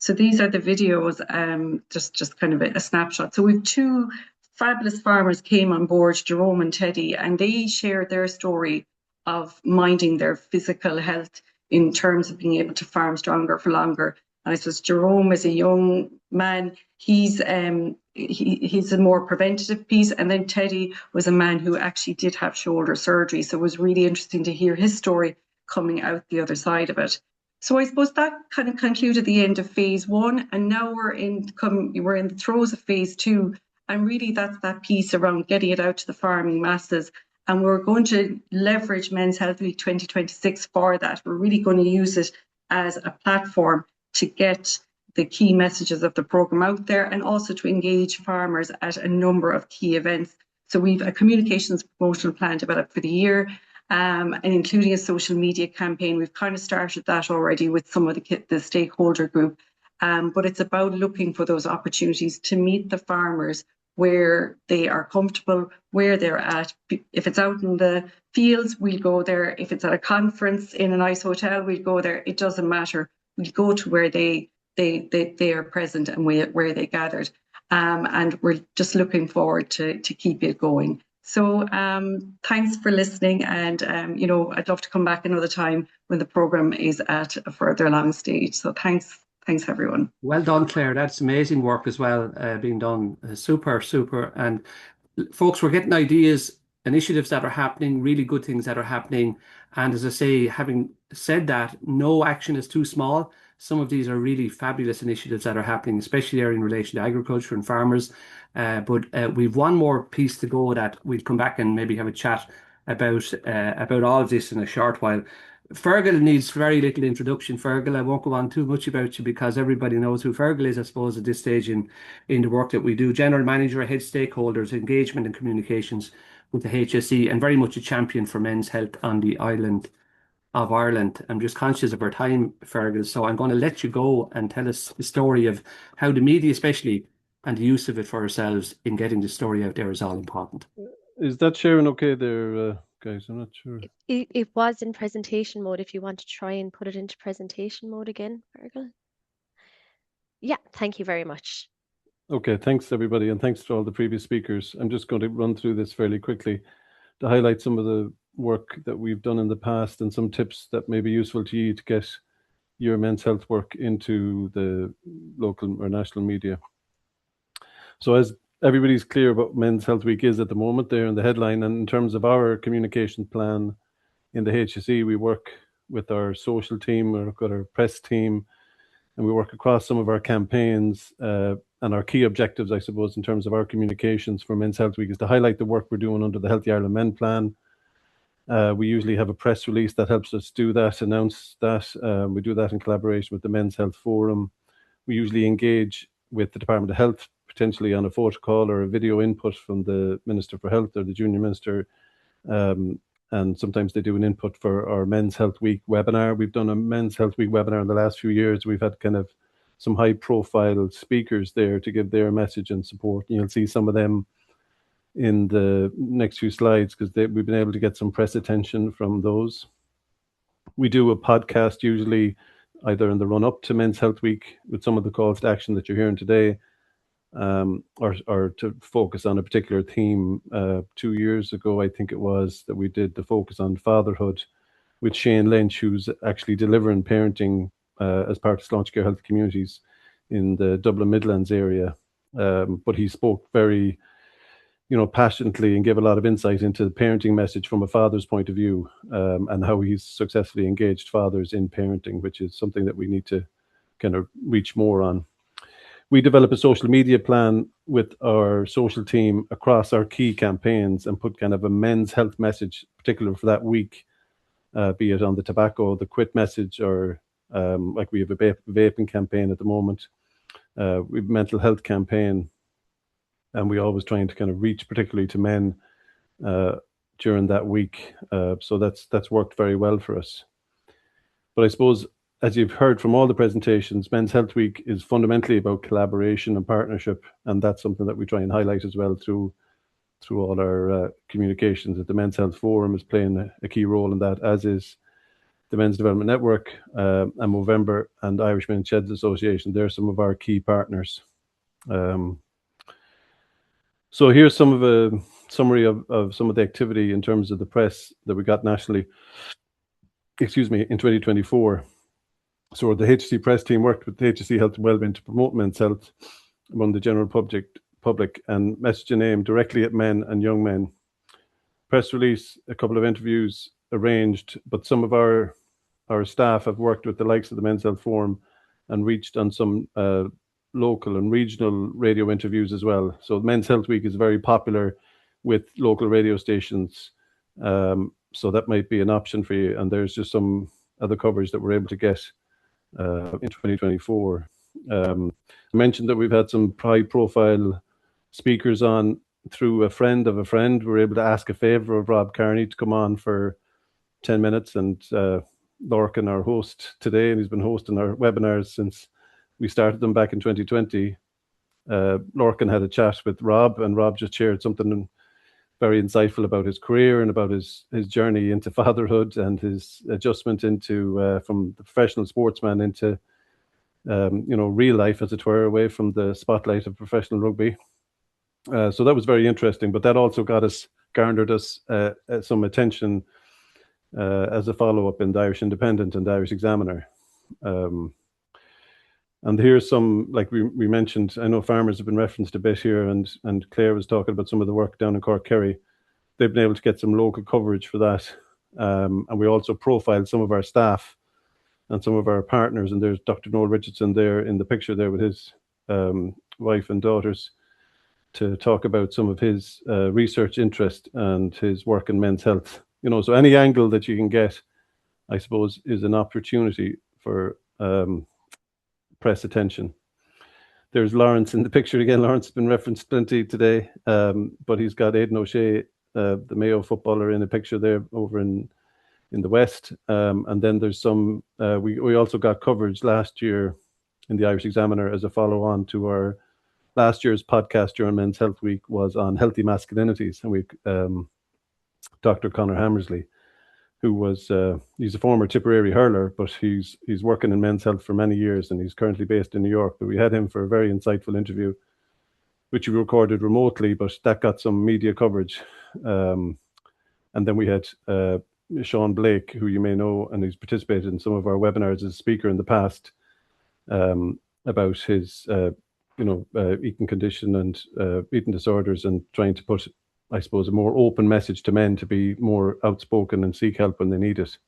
Q: So these are the videos, just kind of a snapshot. So we've two fabulous farmers came on board, Jerome and Teddy, and they shared their story of minding their physical health in terms of being able to farm stronger for longer. And I suppose Jerome is a young man, he's a more preventative piece, and then Teddy was a man who actually did have shoulder surgery. So it was really interesting to hear his story coming out the other side of it. So I suppose that kind of concluded the end of phase one, and now we're in the throes of phase two, and really that's that piece around getting it out to the farming masses. And we're going to leverage Men's Health Week 2026 for that. We're really going to use it as a platform to get the key messages of the programme out there, and also to engage farmers at a number of key events. So we've a communications promotional plan developed for the year, and including a social media campaign. We've kind of started that already with some of the stakeholder group, but it's about looking for those opportunities to meet the farmers where they are comfortable, where they're at. If it's out in the fields, we'll go there. If it's at a conference in a nice hotel, we'll go there. It doesn't matter. We'll go to where they are present and where they gathered. And we're just looking forward to keep it going. So thanks for listening. And, I'd love to come back another time when the programme is at a further along stage. So thanks, everyone.
B: Well done, Claire. That's amazing work as well being done. Super. And folks, we're getting ideas, initiatives that are happening, really good things that are happening. And as I say, having said that, no action is too small. Some of these are really fabulous initiatives that are happening, especially there in relation to agriculture and farmers. But we've one more piece to go that we'll come back and maybe have a chat about all of this in a short while. Fergal needs very little introduction. Fergal, I won't go on too much about you because everybody knows who Fergal is, I suppose, at this stage in the work that we do. General Manager, Head Stakeholders, Engagement and Communications with the HSE, and very much a champion for men's health on the island of Ireland. I'm just conscious of our time, Fergal, so I'm going to let you go and tell us the story of how the media especially, and the use of it for ourselves in getting the story out there is all important.
R: Is that sharing okay there, guys? I'm not sure.
A: It was in presentation mode. If you want to try and put it into presentation mode again, Fergal. Yeah, thank you very much.
R: Okay, thanks everybody, and thanks to all the previous speakers. I'm just going to run through this fairly quickly to highlight some of the work that we've done in the past and some tips that may be useful to you to get your men's health work into the local or national media. So as everybody's clear what Men's Health Week is at the moment there in the headline, and in terms of our communication plan in the HSE, we work with our social team, we've got our press team, and we work across some of our campaigns and our key objectives, I suppose, in terms of our communications for Men's Health Week is to highlight the work we're doing under the Healthy Ireland Men Plan. We usually have a press release that helps us do that, announce that. We do that in collaboration with the Men's Health Forum. We usually engage with the Department of Health, potentially on a photo call or a video input from the Minister for Health or the Junior Minister. And sometimes they do an input for our Men's Health Week webinar. We've done a Men's Health Week webinar in the last few years. We've had kind of some high profile speakers there to give their message and support. And you'll see some of them in the next few slides because we've been able to get some press attention from those. We do a podcast usually either in the run up to Men's Health Week with some of the calls to action that you're hearing today, or to focus on a particular theme. 2 years ago, I think it was, that we did the focus on fatherhood with Shane Lynch, who's actually delivering parenting as part of Sláinte Care Health Communities in the Dublin Midlands area. But he spoke very, passionately and gave a lot of insight into the parenting message from a father's point of view, and how he's successfully engaged fathers in parenting, which is something that we need to kind of reach more on. We develop a social media plan with our social team across our key campaigns and put kind of a men's health message, particularly for that week, be it on the tobacco, the quit message, or like we have a vaping campaign at the moment. We have a mental health campaign, and we're always trying to kind of reach particularly to men during that week. So that's worked very well for us. But I suppose, as you've heard from all the presentations, Men's Health Week is fundamentally about collaboration and partnership, and that's something that we try and highlight as well through all our communications. That the Men's Health Forum is playing a key role in that, as is the Men's Development Network, and Movember and Irish Men's Sheds Association. They're some of our key partners. So here's some of a summary of some of the activity in terms of the press that we got nationally, in 2024. So the HSE press team worked with the HSE Health and Wellbeing to promote men's health among the general public and messaging aimed directly at men and young men. Press release, a couple of interviews arranged, but some of our staff have worked with the likes of the Men's Health Forum and reached on some local and regional radio interviews as well. So Men's Health Week is very popular with local radio stations. So that might be an option for you. And there's just some other coverage that we're able to get in 2024. I mentioned that we've had some high profile speakers on through a friend of a friend. We were able to ask a favor of Rob Carney to come on for 10 minutes, and Lorcan, our host today, and he's been hosting our webinars since we started them back in 2020. Lorcan had a chat with Rob, and Rob just shared something very insightful about his career and about his journey into fatherhood and his adjustment into from the professional sportsman into real life, as it were, away from the spotlight of professional rugby. So that was very interesting, but that also garnered us some attention as a follow-up in the Irish Independent and the Irish Examiner. And here's some, like we mentioned, I know farmers have been referenced a bit here, and Claire was talking about some of the work down in Cork Kerry. They've been able to get some local coverage for that. And we also profiled some of our staff and some of our partners. And there's Dr. Noel Richardson there in the picture there with his wife and daughters to talk about some of his research interest and his work in men's health. So any angle that you can get I suppose, is an opportunity for press attention. There's Lawrence in the picture again. Lawrence has been referenced plenty today, but he's got Aidan O'Shea, the Mayo footballer, in a picture there over in the West. And then there's some, we also got coverage last year in the Irish Examiner as a follow-on to our last year's podcast during Men's Health Week was on healthy masculinities. And we Dr. Conor Hammersley, who was, he's a former Tipperary hurler, but he's working in men's health for many years, and he's currently based in New York. But we had him for a very insightful interview, which we recorded remotely, but that got some media coverage. And then we had Sean Blake, who you may know, and he's participated in some of our webinars as a speaker in the past, about his, eating condition and eating disorders, and trying to put, I suppose, a more open message to men to be more outspoken and seek help when they need it.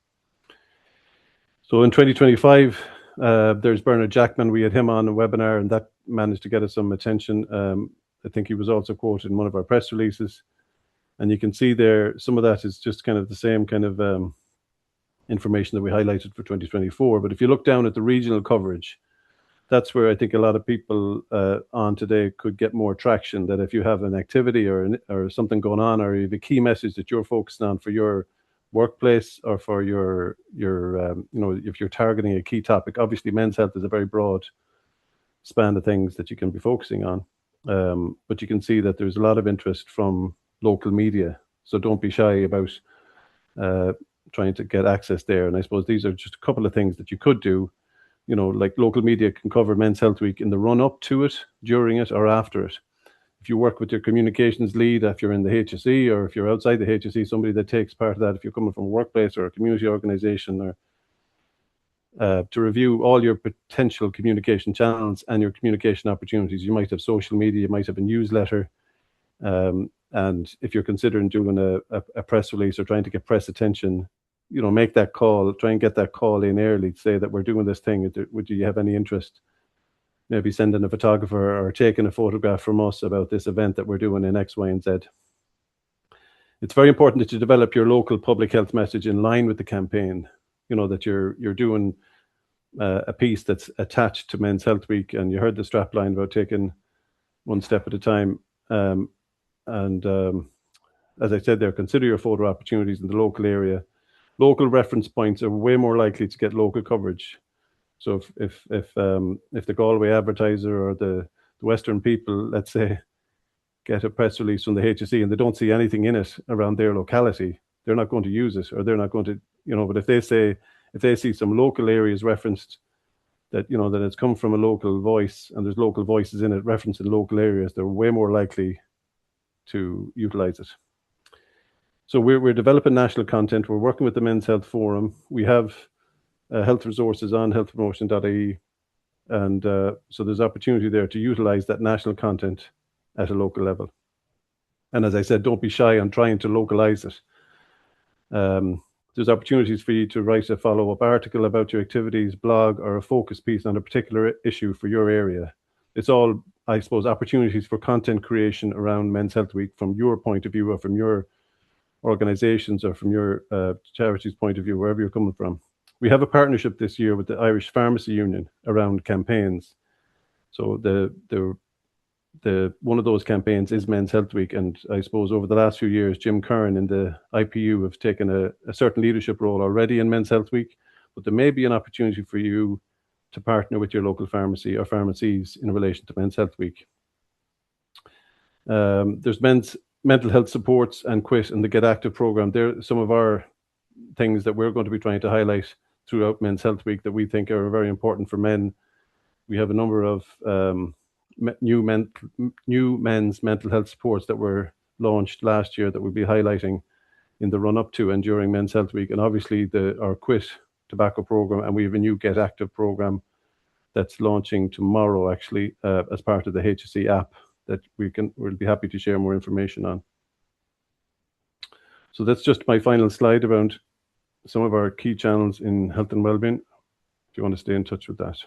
R: So in 2025, there's Bernard Jackman. We had him on a webinar, and that managed to get us some attention. I think he was also quoted in one of our press releases. And you can see there, some of that is just kind of the same kind of information that we highlighted for 2024. But if you look down at the regional coverage, that's where I think a lot of people on today could get more traction, that if you have an activity or something going on, or you have a key message that you're focused on for your workplace or for your if you're targeting a key topic. Obviously, men's health is a very broad span of things that you can be focusing on. But you can see that there's a lot of interest from local media. So don't be shy about trying to get access there. And I suppose these are just a couple of things that you could do. Like local media can cover Men's Health Week in the run up to it, during it, or after it. If you work with your communications lead, if you're in the HSE, or if you're outside the HSE, somebody that takes part of that, if you're coming from a workplace or a community organization, or to review all your potential communication channels and your communication opportunities. You might have social media, you might have a newsletter. And if you're considering doing a press release or trying to get press attention, make that call, try and get that call in early to say that we're doing this thing. Would you have any interest? Maybe sending a photographer or taking a photograph from us about this event that we're doing in X, Y, and Z. It's very important that you develop your local public health message in line with the campaign. That you're doing a piece that's attached to Men's Health Week, and you heard the strap line about taking one step at a time. As I said there, consider your photo opportunities in the local area. Local reference points are way more likely to get local coverage. So if the Galway Advertiser or the Western People, let's say, get a press release from the HSE and they don't see anything in it around their locality, they're not going to use it, or they're not going to, but if they see some local areas referenced, that that it's come from a local voice and there's local voices in it referencing local areas, they're way more likely to utilize it. So we're developing national content. We're working with the Men's Health Forum. We have health resources on healthpromotion.ie, and so there's opportunity there to utilize that national content at a local level. And as I said, don't be shy on trying to localize it. There's opportunities for you to write a follow-up article about your activities, blog, or a focus piece on a particular issue for your area. It's all, I suppose, opportunities for content creation around Men's Health Week from your point of view, or from your organizations, or from your charity's point of view, wherever you're coming from. We have a partnership this year with the Irish Pharmacy Union around campaigns. So the one of those campaigns is Men's Health Week, and I suppose over the last few years, Jim Curran in the IPU have taken a certain leadership role already in Men's Health Week, but there may be an opportunity for you to partner with your local pharmacy or pharmacies in relation to Men's Health Week. There's men's mental health supports and QUIT and the Get Active program. They're some of our things that we're going to be trying to highlight throughout Men's Health Week that we think are very important for men. We have a number of new men's mental health supports that were launched last year that we'll be highlighting in the run up to and during Men's Health Week. And obviously our QUIT tobacco program, and we have a new Get Active program that's launching tomorrow, actually, as part of the HSE app that we'll be happy to share more information on. So that's just my final slide around some of our key channels in health and wellbeing, if you want to stay in touch with that.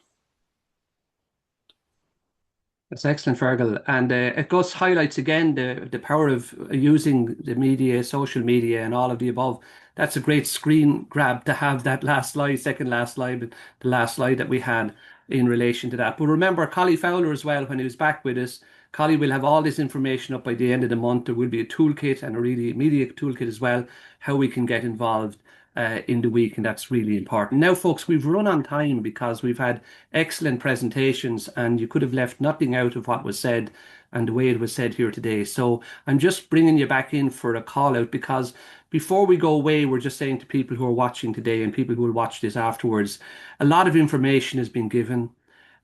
B: That's excellent, Fergal. And it goes highlights again the power of using the media, social media, and all of the above. That's a great screen grab to have that last slide, second last slide, the last slide that we had in relation to that. But remember, Collie Fowler as well, when he was back with us, Collie will have all this information up by the end of the month. There will be a toolkit and a really immediate toolkit as well, how we can get involved in the week, and that's really important. Now, folks, we've run on time because we've had excellent presentations, and you could have left nothing out of what was said and the way it was said here today. So I'm just bringing you back in for a call out, because before we go away, we're just saying to people who are watching today and people who will watch this afterwards, a lot of information has been given,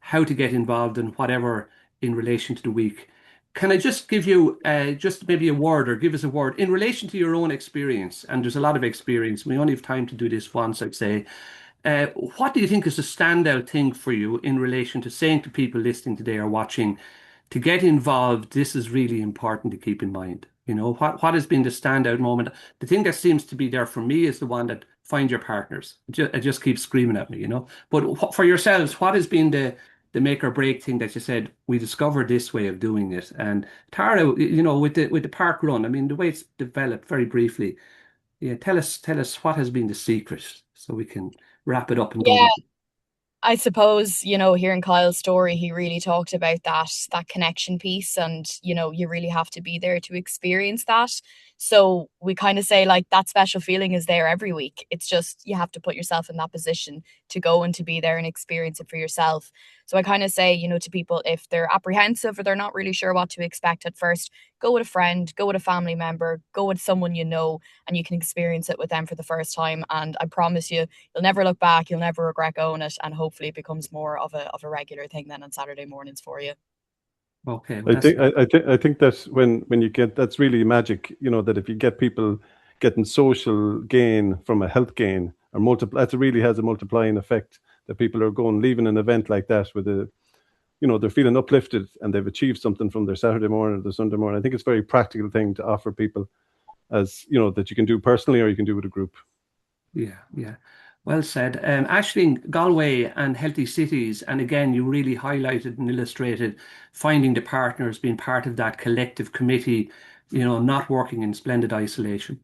B: how to get involved in whatever in relation to the week. Can I just give you just maybe a word, or give us a word in relation to your own experience? And there's a lot of experience. We only have time to do this once, I'd say. What do you think is a standout thing for you in relation to saying to people listening today or watching, to get involved, this is really important to keep in mind? You know, what has been the standout moment? The thing that seems to be there for me is the one that find your partners. It just keeps screaming at me, you know. But for yourselves, what has been the make or break thing that you said, we discovered this way of doing it? And Tara, you know, with the park run, I mean, the way it's developed, very briefly, yeah, tell us what has been the secret, so we can wrap it up and go.
E: Yeah, I suppose, you know, hearing Kyle's story, he really talked about that connection piece, and, you know, you really have to be there to experience that. So we kind of say, like, that special feeling is there every week. It's just you have to put yourself in that position to go and to be there and experience it for yourself. So I kind of say, you know, to people, if they're apprehensive or they're not really sure what to expect at first, go with a friend, go with a family member, go with someone you know, and you can experience it with them for the first time. And I promise you, you'll never look back, you'll never regret going it, and hopefully it becomes more of a regular thing then on Saturday mornings for you.
B: Okay.
R: Well, I think that when you get, that's really magic, you know, that if you get people getting social gain from a health gain, or that really has a multiplying effect, that people are leaving an event like that with you know, they're feeling uplifted and they've achieved something from their Saturday morning or their Sunday morning. I think it's a very practical thing to offer people, as you know, that you can do personally or you can do with a group.
B: Yeah. Well said. Aisling, Galway and Healthy Cities, and again, you really highlighted and illustrated finding the partners, being part of that collective committee, you know, not working in splendid isolation.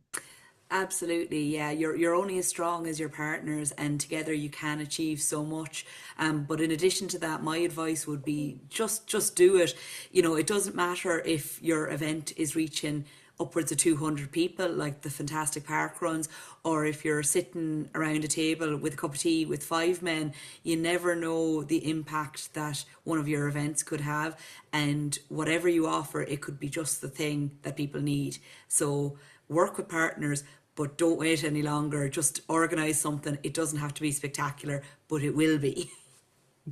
D: Absolutely, yeah. You're only as strong as your partners, and together you can achieve so much. But in addition to that, my advice would be just do it. You know, it doesn't matter if your event is reaching upwards of 200 people, like the fantastic park runs, or if you're sitting around a table with a cup of tea with 5 men. You never know the impact that one of your events could have, and whatever you offer, it could be just the thing that people need. So work with partners, but don't wait any longer. Just organise something. It doesn't have to be spectacular, but it will be.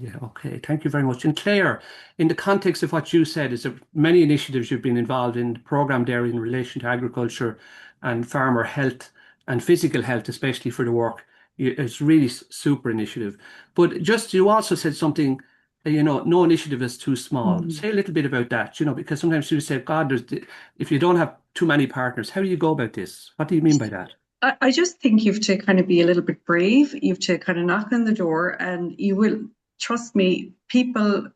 B: Yeah, okay. Thank you very much. And Claire, in the context of what you said, is there many initiatives you've been involved in, the programme there in relation to agriculture and farmer health and physical health, especially for the work. It's really super initiative. But just, you also said something, you know, no initiative is too small. Say a little bit about that, you know, because sometimes you say, God, if you don't have too many partners, how do you go about this? What do you mean by that?
Q: I just think you have to kind of be a little bit brave. You have to kind of knock on the door, and you will, trust me, people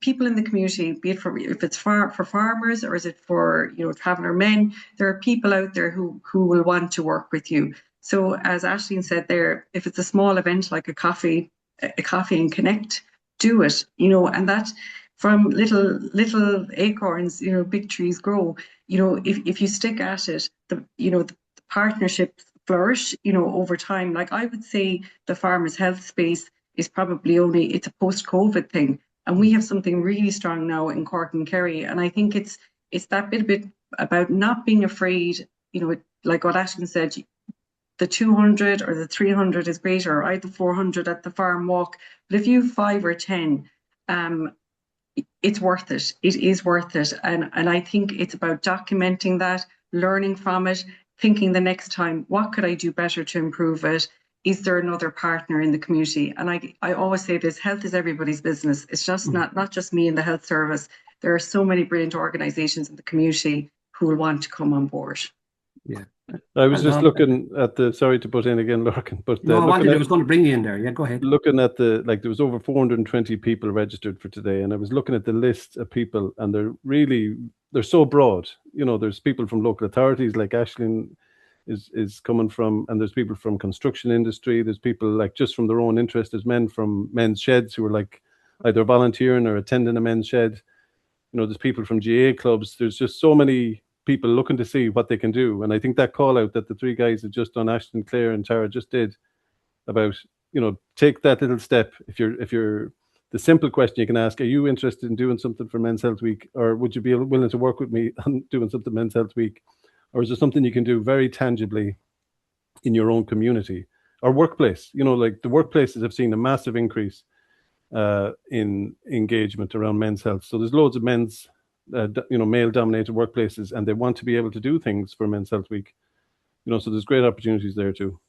Q: in the community, be it if it's for farmers or is it for, you know, traveller men, there are people out there who will want to work with you. So as Aisling said there, if it's a small event like a coffee and connect, do it, you know, and that from little acorns, you know, big trees grow. You know, if you stick at it, the partnerships flourish, you know, over time. Like I would say the farmers' health space is probably it's a post-COVID thing. And we have something really strong now in Cork and Kerry. And I think it's that bit about not being afraid, you know, like what Aisling said, the 200 or the 300 is greater, or the 400 at the farm walk. But if you have 5 or 10, it's worth it. It is worth it. And I think it's about documenting that, learning from it, thinking the next time, what could I do better to improve it? Is there another partner in the community? And I always say this, health is everybody's business. It's just not just me in the health service. There are so many brilliant organisations in the community who will want to come on board.
B: Yeah.
R: I was
B: Well
R: just
B: done.
R: looking at the, sorry to butt in again, Larkin, but
B: No, I
R: looking
B: was
R: at,
B: going to bring you in there. Yeah, go ahead.
R: looking at the, like, there was over 420 people registered for today, and I was looking at the list of people, and they're so broad. You know, there's people from local authorities, like Aisling is coming from, and there's people from construction industry. There's people like just from their own interest. There's men from men's sheds who are like either volunteering or attending a men's shed. You know, there's people from GA clubs. There's just so many people looking to see what they can do. And I think that call out that the three guys have just done, Aisling, Claire and Tara just did, about, you know, take that little step. If you're the simple question you can ask, are you interested in doing something for Men's Health Week, or would you be willing to work with me on doing something Men's Health Week? Or is there something you can do very tangibly in your own community or workplace? You know, like the workplaces have seen a massive increase in engagement around men's health. So there's loads of men's, male-dominated workplaces, and they want to be able to do things for Men's Health Week. You know, so there's great opportunities there too.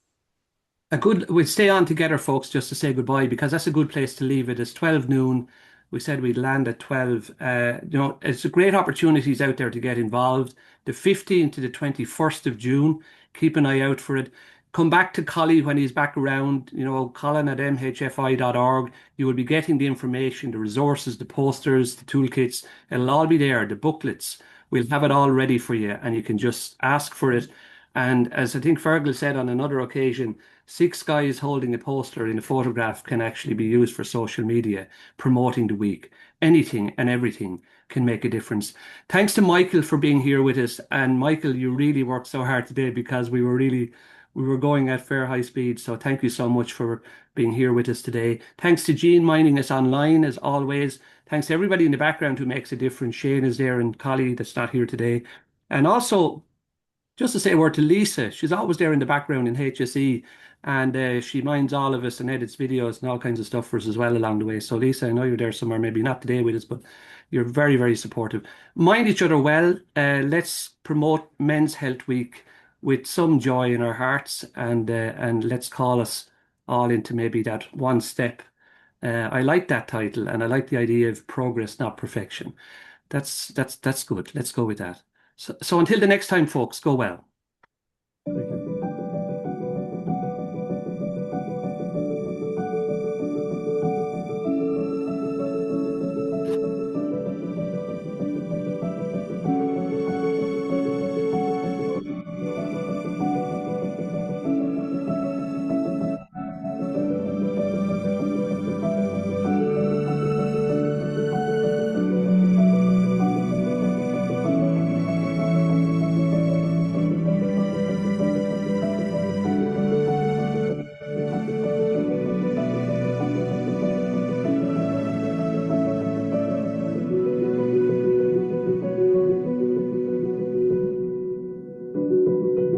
B: We'll stay on together, folks, just to say goodbye, because that's a good place to leave it. It's 12 noon. We said we'd land at 12. It's a great opportunities out there to get involved. The 15th to the 21st of June, keep an eye out for it. Come back to Collie when he's back around, Colin at mhfi.org. You will be getting the information, the resources, the posters, the toolkits. It'll all be there, the booklets. We'll have it all ready for you, and you can just ask for it. And as I think Fergal said on another occasion, 6 guys holding a poster in a photograph can actually be used for social media, promoting the week. Anything and everything can make a difference. Thanks to Michael for being here with us. And Michael, you really worked so hard today, because we were going at fair high speed. So thank you so much for being here with us today. Thanks to Jean minding us online as always. Thanks to everybody in the background who makes a difference. Shane is there, and Collie that's not here today. And also, just to say a word to Lisa, she's always there in the background in HSE, and she minds all of us and edits videos and all kinds of stuff for us as well along the way. So Lisa, I know you're there somewhere, maybe not today with us, but you're very, very supportive. Mind each other well. Let's promote Men's Health Week with some joy in our hearts, and let's call us all into maybe that one step. I like that title, and I like the idea of progress, not perfection. That's good. Let's go with that. So until the next time, folks, go well.
R: Thank you.